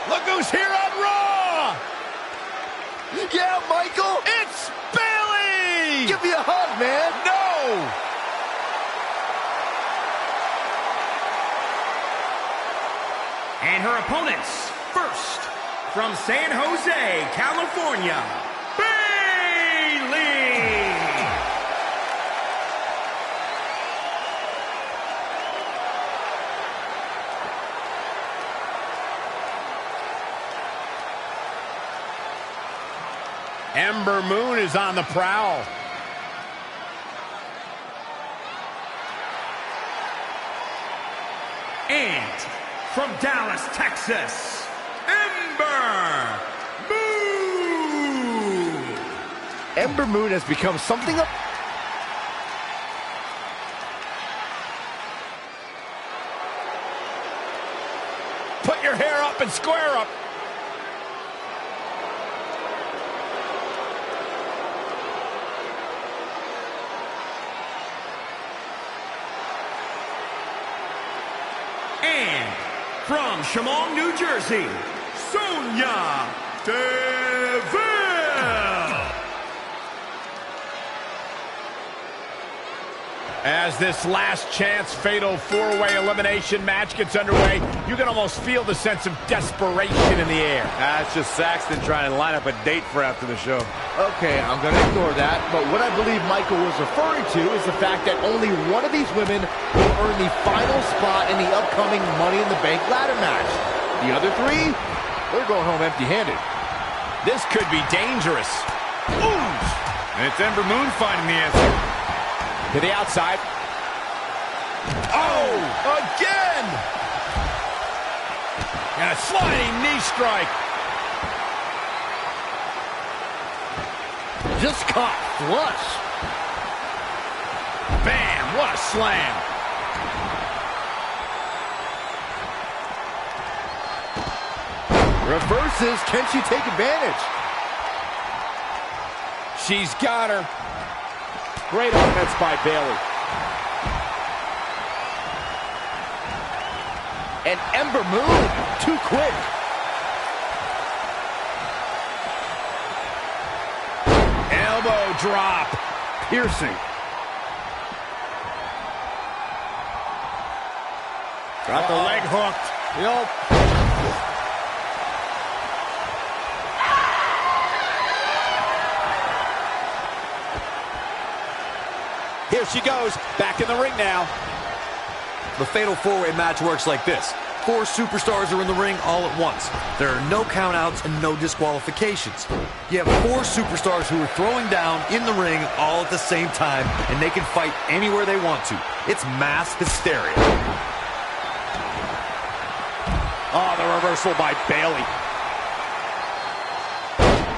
Look who's here on Raw! Yeah, Michael! It's Bayley! Give me a hug, man! No! And her opponents, first, from San Jose, California, Bayley! Ember Moon is on the prowl. And from Dallas, Texas, Ember Moon! Ember Moon has become something of... Put your hair up and square up. And from Chemung, New Jersey, Sonya Deville! As this last chance fatal four-way elimination match gets underway, you can almost feel the sense of desperation in the air. That's just Saxton trying to line up a date for after the show. Okay, I'm going to ignore that, but what I believe Michael was referring to is the fact that only one of these women will earn the final spot in the upcoming Money in the Bank ladder match. The other three, they're going home empty-handed. This could be dangerous. Ooh! And it's Ember Moon finding the answer. To the outside. Oh! Again! And a sliding knee strike. Just caught flush. Bam! What a slam. Reverses. Can she take advantage? She's got her. Great offense by Bayley. And Ember Moon, too quick. Elbow drop. Piercing. Got the leg hooked. Yup. Here she goes, back in the ring now. The fatal four-way match works like this. 4 superstars are in the ring all at once. There are no countouts and no disqualifications. You have 4 superstars who are throwing down in the ring all at the same time, and they can fight anywhere they want to. It's mass hysteria. Oh, the reversal by Bayley.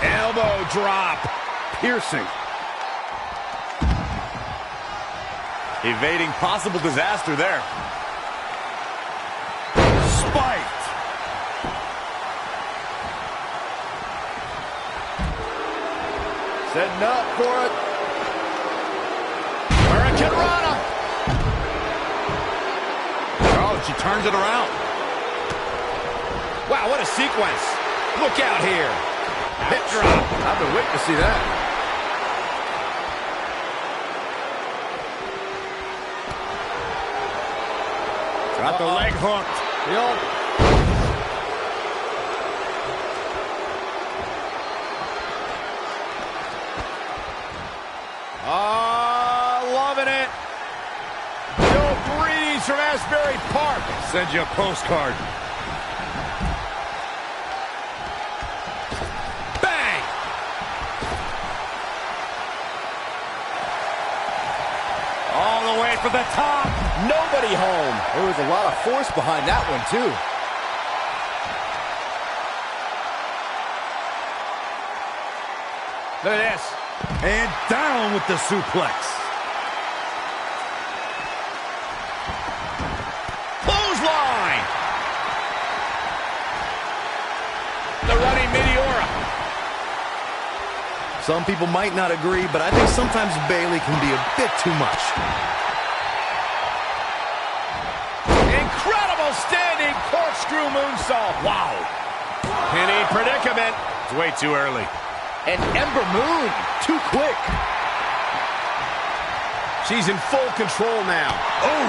Elbow drop. Piercing. Evading possible disaster there. Spiked. Setting up for it. Hurricane Rana. Oh, she turns it around. Wow, what a sequence. Look out here. Hip drop. I've been waiting to see that. Got the leg hooked. Yup. Loving it. No greetings from Asbury Park. Send you a postcard. Bang! All the way for the top. Nobody home. There was a lot of force behind that one, too. Look at this. And down with the suplex. Clothesline. The running Meteora. Some people might not agree, but I think sometimes Bayley can be a bit too much. Incredible standing corkscrew moonsault. Wow. Penny predicament. It's way too early. And Ember Moon, too quick. She's in full control now. Oh,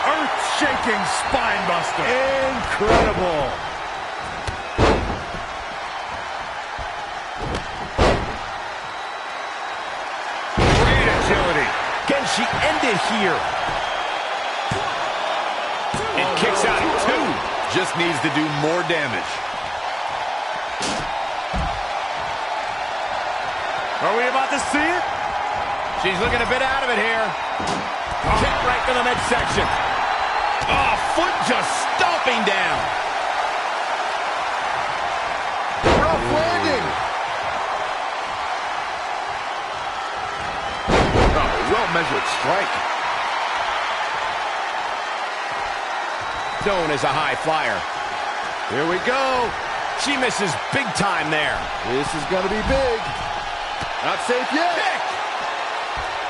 earth-shaking spine buster. Incredible. Great agility. Can she end it here? It kicks out at 2. Just needs to do more damage. Are we about to see it? She's looking a bit out of it here. Kick right to the midsection. Oh, foot just stomping down. Rough landing. Oh, well-measured strike. Known as a high flyer. Here we go. She misses big time there. This is going to be big. Not safe yet. Kick.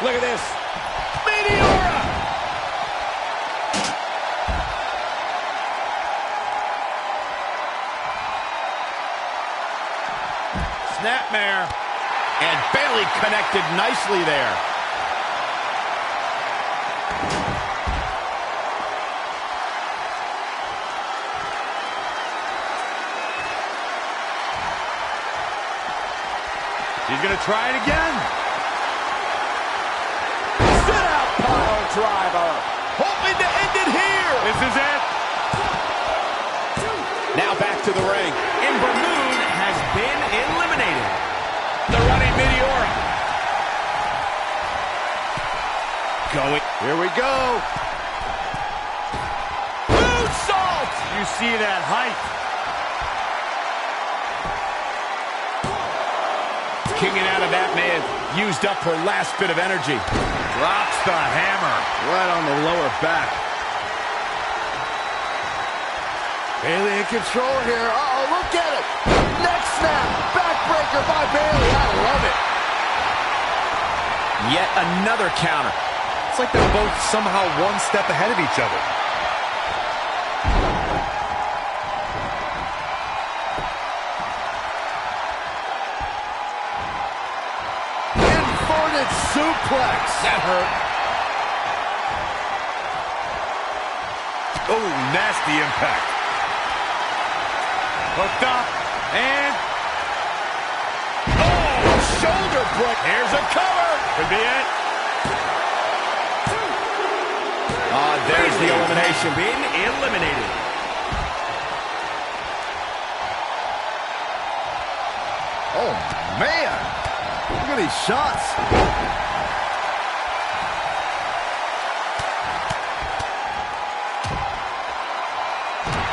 Look at this. Meteora. Snapmare. And Bayley connected nicely there. She's going to try it again. Sit-out pile driver. Hoping to end it here. This is it. Now back to the ring. Ember Moon has been eliminated. The running Meteora. Going. Here we go. Moonsault. You see that height. Kicking out of that may have used up her last bit of energy. Drops the hammer. Right on the lower back. Bailey in control here. Uh-oh, look at it. Neck snap. Backbreaker by Bailey. I love it. Yet another counter. It's like they're both somehow one step ahead of each other. Inverted suplex. That hurt. Oh, nasty impact. Hooked up, and... Oh, shoulder break. Here's a cover. Could be it. There's the elimination. Been eliminated. Oh, man. Look at these shots.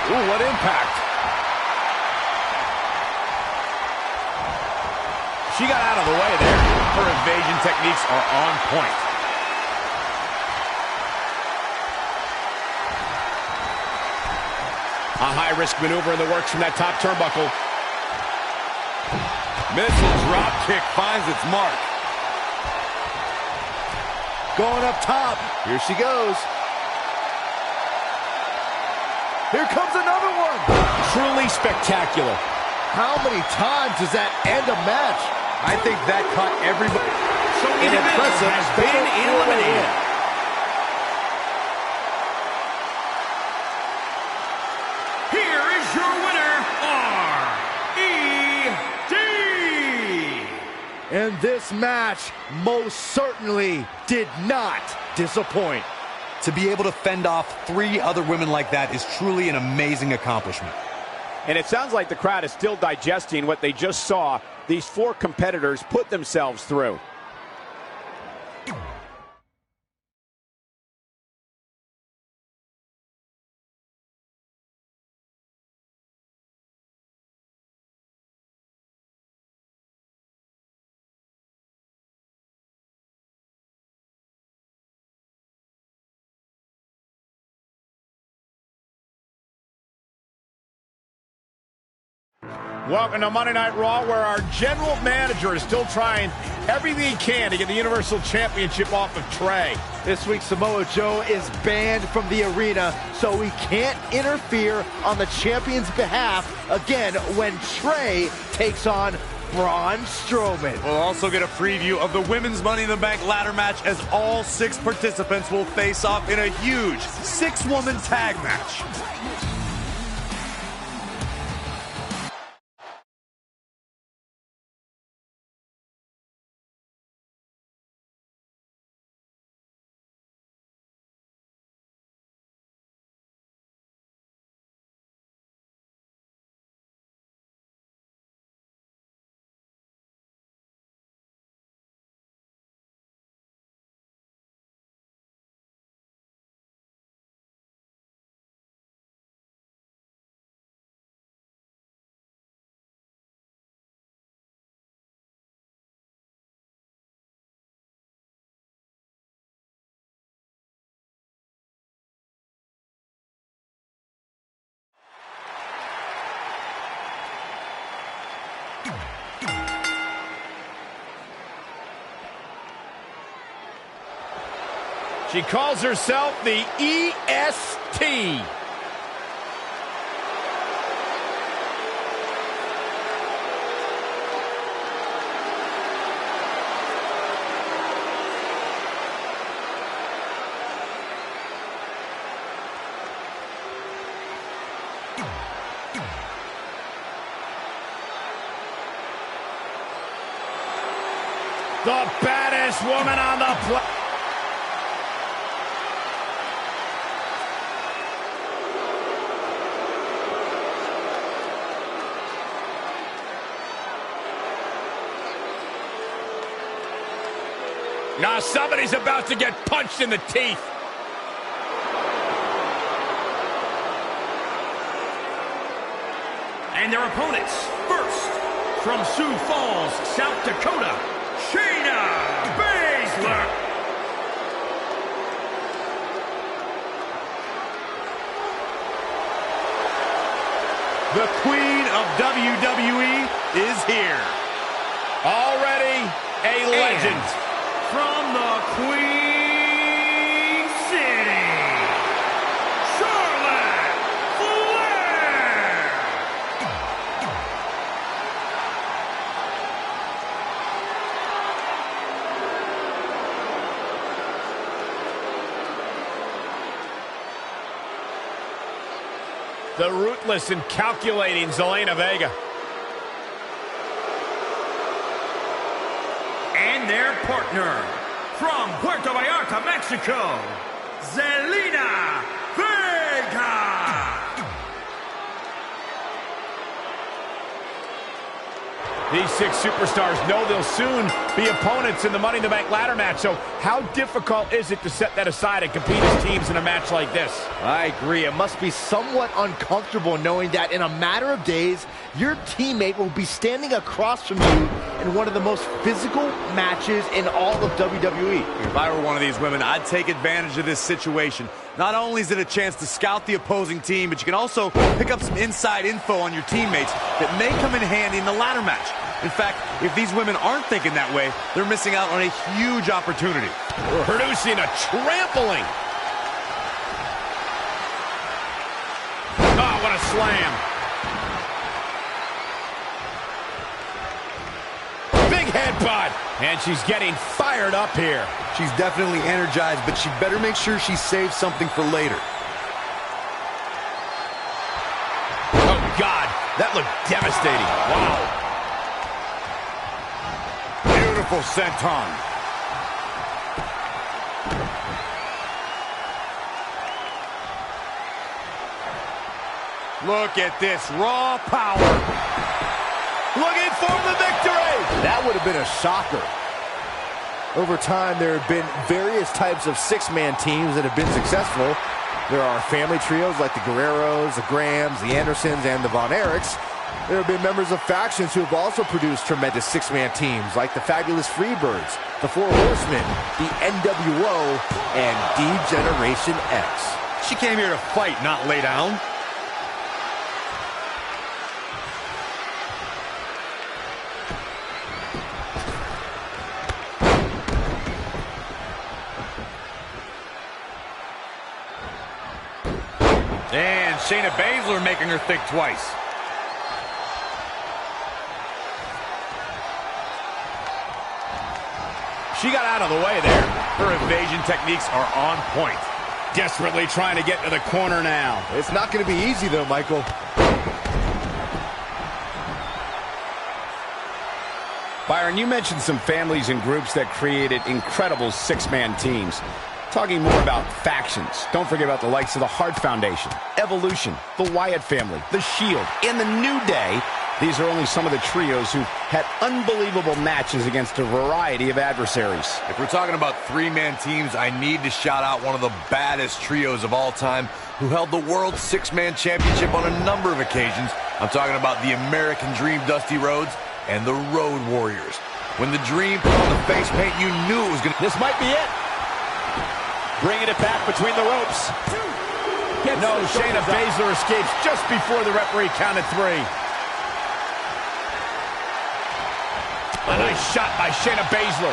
Ooh, what impact. She got out of the way there. Her evasion techniques are on point. A high-risk maneuver in the works from that top turnbuckle. Missile drop kick finds its mark. Going up top. Here she goes. Here comes another one. Truly spectacular. How many times does that end a match? I think that caught everybody. An impressive has been eliminated. Here is your winner, R.E.D. And this match most certainly did not disappoint. To be able to fend off 3 other women like that is truly an amazing accomplishment. And it sounds like the crowd is still digesting what they just saw these 4 competitors put themselves through. Welcome to Monday Night Raw, where our general manager is still trying everything he can to get the Universal Championship off of Trey. This week, Samoa Joe is banned from the arena, so he can't interfere on the champion's behalf again when Trey takes on Braun Strowman. We'll also get a preview of the Women's Money in the Bank ladder match, as all 6 participants will face off in a huge 6-woman tag match. She calls herself the EST. The baddest woman on the planet. Now somebody's about to get punched in the teeth. And their opponents, first, from Sioux Falls, South Dakota, Shayna Baszler. The queen of WWE is here. Already a legend. From the Queen City, Charlotte Flair. The ruthless and calculating Zelina Vega. And their partner, from Puerto Vallarta, Mexico, Zelina Vega. These 6 superstars know they'll soon be opponents in the Money in the Bank ladder match, so how difficult is it to set that aside and compete as teams in a match like this? I agree. It must be somewhat uncomfortable knowing that in a matter of days, your teammate will be standing across from you in one of the most physical matches in all of WWE. If I were one of these women, I'd take advantage of this situation. Not only is it a chance to scout the opposing team, but you can also pick up some inside info on your teammates that may come in handy in the ladder match. In fact, if these women aren't thinking that way, they're missing out on a huge opportunity. Producing a trampling. Oh, what a slam. Big headbutt. And she's getting fired up here. She's definitely energized, but she better make sure she saves something for later. Oh, God. That looked devastating. Wow. Beautiful senton. Look at this raw power. Looking for the victory. That would have been a shocker. Over time, there have been various types of 6-man teams that have been successful. There are family trios like the Guerreros, the Grahams, the Andersons, and the Von Erichs. There have been members of factions who have also produced tremendous 6-man teams like the Fabulous Freebirds, the Four Horsemen, the NWO, and D-Generation X. She came here to fight, not lay down. And Shayna Baszler making her think twice. She got out of the way there. Her evasion techniques are on point. Desperately trying to get to the corner now. It's not going to be easy, though, Michael. Byron, you mentioned some families and groups that created incredible 6-man teams. Talking more about factions, don't forget about the likes of the Hart Foundation, Evolution, the Wyatt family, the Shield, and the New Day. These are only some of the trios who had unbelievable matches against a variety of adversaries. If we're talking about 3-man teams, I need to shout out one of the baddest trios of all time who held the World 6-Man Championship on a number of occasions. I'm talking about the American Dream Dusty Rhodes and the Road Warriors. When the Dream put on the face paint, you knew it was going to... This might be it. Bringing it back between the ropes. No, Shayna Baszler escapes just before the referee counted 3. A nice shot by Shayna Baszler.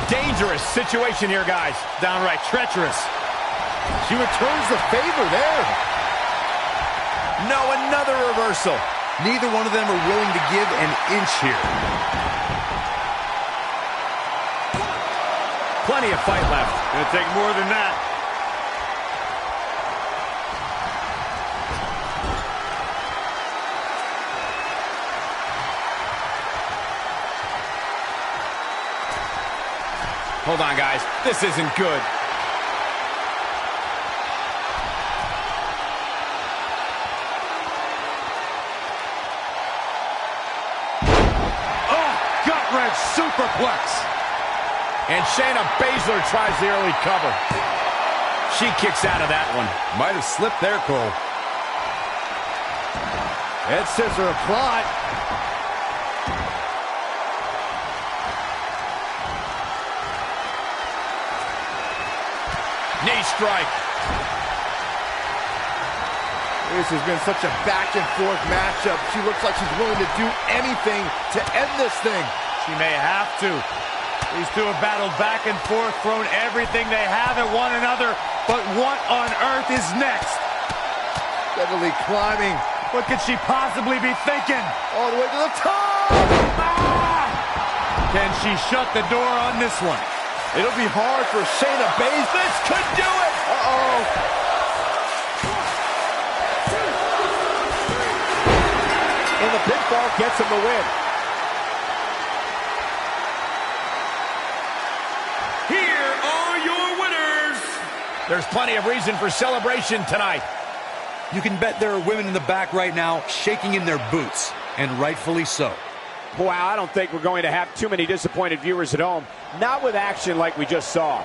Dangerous situation here, guys. Downright treacherous. She returns the favor there. No, another reversal. Neither one of them are willing to give an inch here. Plenty of fight left. Gonna take more than that. Hold on, guys. This isn't good. Oh, gut-wrench superplex. And Shayna Baszler tries the early cover. She kicks out of that one. Might have slipped there, Cole. Head scissor applied. Knee strike. This has been such a back-and-forth matchup. She looks like she's willing to do anything to end this thing. She may have to. These two have battled back and forth, thrown everything they have at one another, but what on earth is next? Steadily climbing. What could she possibly be thinking? All the way to the top! Ah! Can she shut the door on this one? It'll be hard for Shayna Baszler. This could do it! Uh-oh. And the pinfall gets him the win. Here are your winners. There's plenty of reason for celebration tonight. You can bet there are women in the back right now shaking in their boots, and rightfully so. Wow, I don't think we're going to have too many disappointed viewers at home. Not with action like we just saw.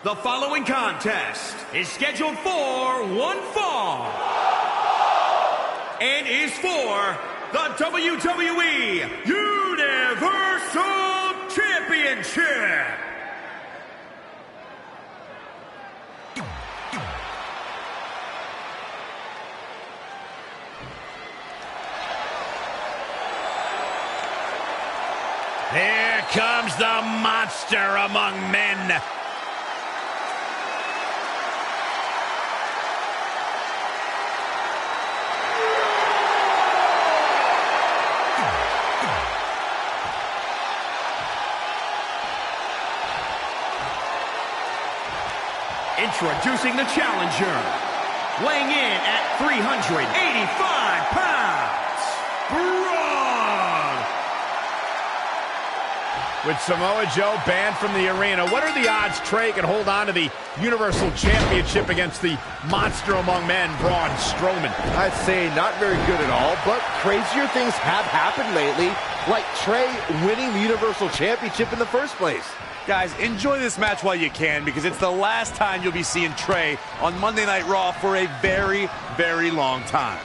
The following contest is scheduled for one fall and is for the WWE Universal Championship. Here comes the monster among men. Introducing the challenger, weighing in at 385 pounds, Braun! With Samoa Joe banned from the arena, what are the odds Trey can hold on to the Universal Championship against the monster among men, Braun Strowman? I'd say not very good at all, but crazier things have happened lately, like Trey winning the Universal Championship in the first place. Guys, enjoy this match while you can, because it's the last time you'll be seeing Trey on Monday Night Raw for a very, very long time.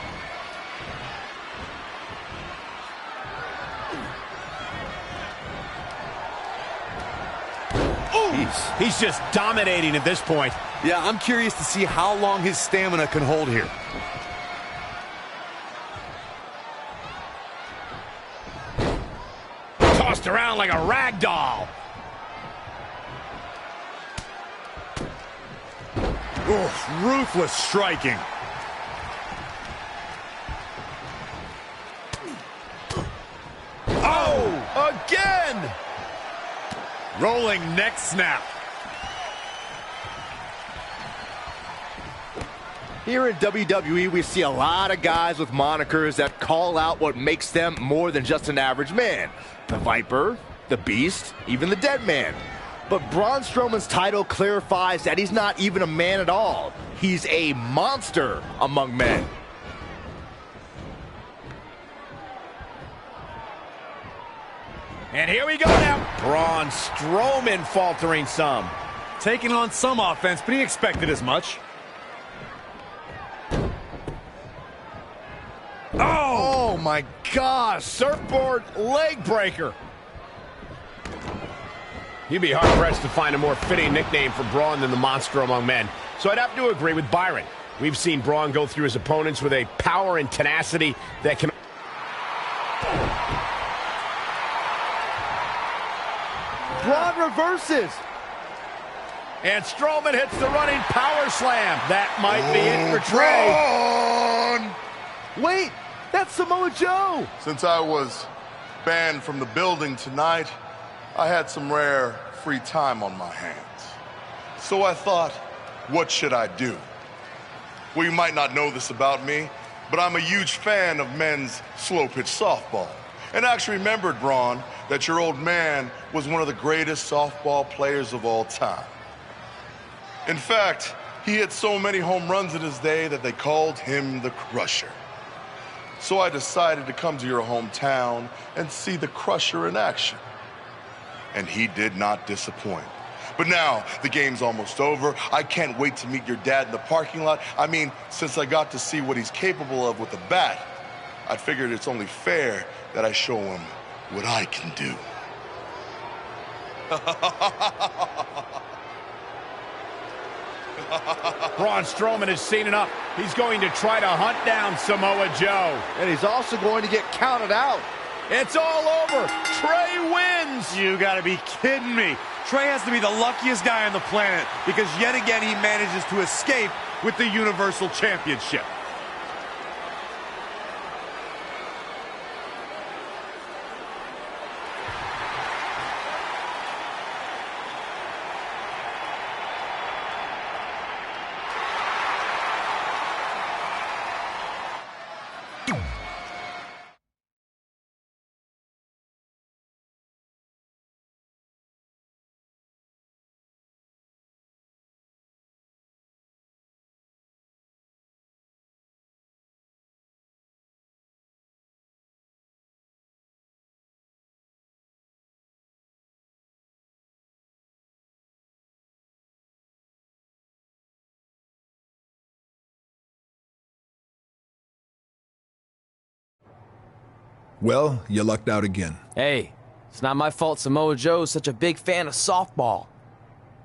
He's just dominating at this point. Yeah, I'm curious to see how long his stamina can hold here. Tossed around like a rag doll. Oof, ruthless striking. Oh, again! Rolling neck snap. Here in WWE, we see a lot of guys with monikers that call out what makes them more than just an average man. The Viper, the Beast, even the Dead Man. But Braun Strowman's title clarifies that he's not even a man at all. He's a monster among men. And here we go now. Braun Strowman faltering some. Taking on some offense, but he expected as much. my gosh. Surfboard leg breaker. You'd be hard-pressed to find a more fitting nickname for Braun than the monster among men. So I'd have to agree with Byron. We've seen Braun go through his opponents with a power and tenacity that can... Braun reverses. And Strowman hits the running power slam. That might be it for Trey. Braun! Wait, that's Samoa Joe. Since I was banned from the building tonight, I had some rare free time on my hands. So I thought, what should I do? Well, you might not know this about me, but I'm a huge fan of men's slow-pitch softball. And I actually remembered, Braun, that your old man was one of the greatest softball players of all time. In fact, he hit so many home runs in his day that they called him the Crusher. So I decided to come to your hometown and see the Crusher in action. And he did not disappoint. But now, the game's almost over. I can't wait to meet your dad in the parking lot. I mean, since I got to see what he's capable of with a bat, I figured it's only fair that I show him what I can do. Braun Strowman has seen enough. He's going to try to hunt down Samoa Joe. And he's also going to get counted out. It's all over. Trey wins. You gotta be kidding me. Trey has to be the luckiest guy on the planet because yet again he manages to escape with the Universal Championship. Well, you lucked out again. Hey, it's not my fault Samoa Joe's such a big fan of softball.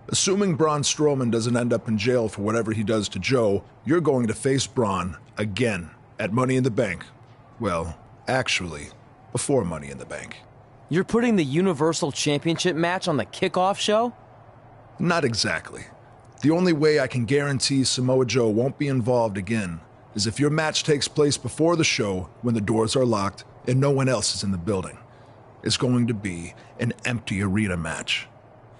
Assuming Braun Strowman doesn't end up in jail for whatever he does to Joe, you're going to face Braun again at Money in the Bank. Well, actually, before Money in the Bank. You're putting the Universal Championship match on the kickoff show? Not exactly. The only way I can guarantee Samoa Joe won't be involved again is if your match takes place before the show when the doors are locked and no one else is in the building. It's going to be an empty arena match.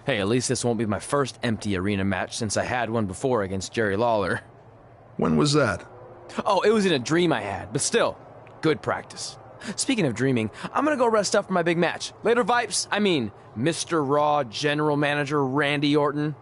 Hey, at least this won't be my first empty arena match since I had one before against Jerry Lawler. When was that? Oh, it was in a dream I had, but still, good practice. Speaking of dreaming, I'm gonna go rest up for my big match. Later, Vipes. I mean, Mr. Raw General Manager Randy Orton.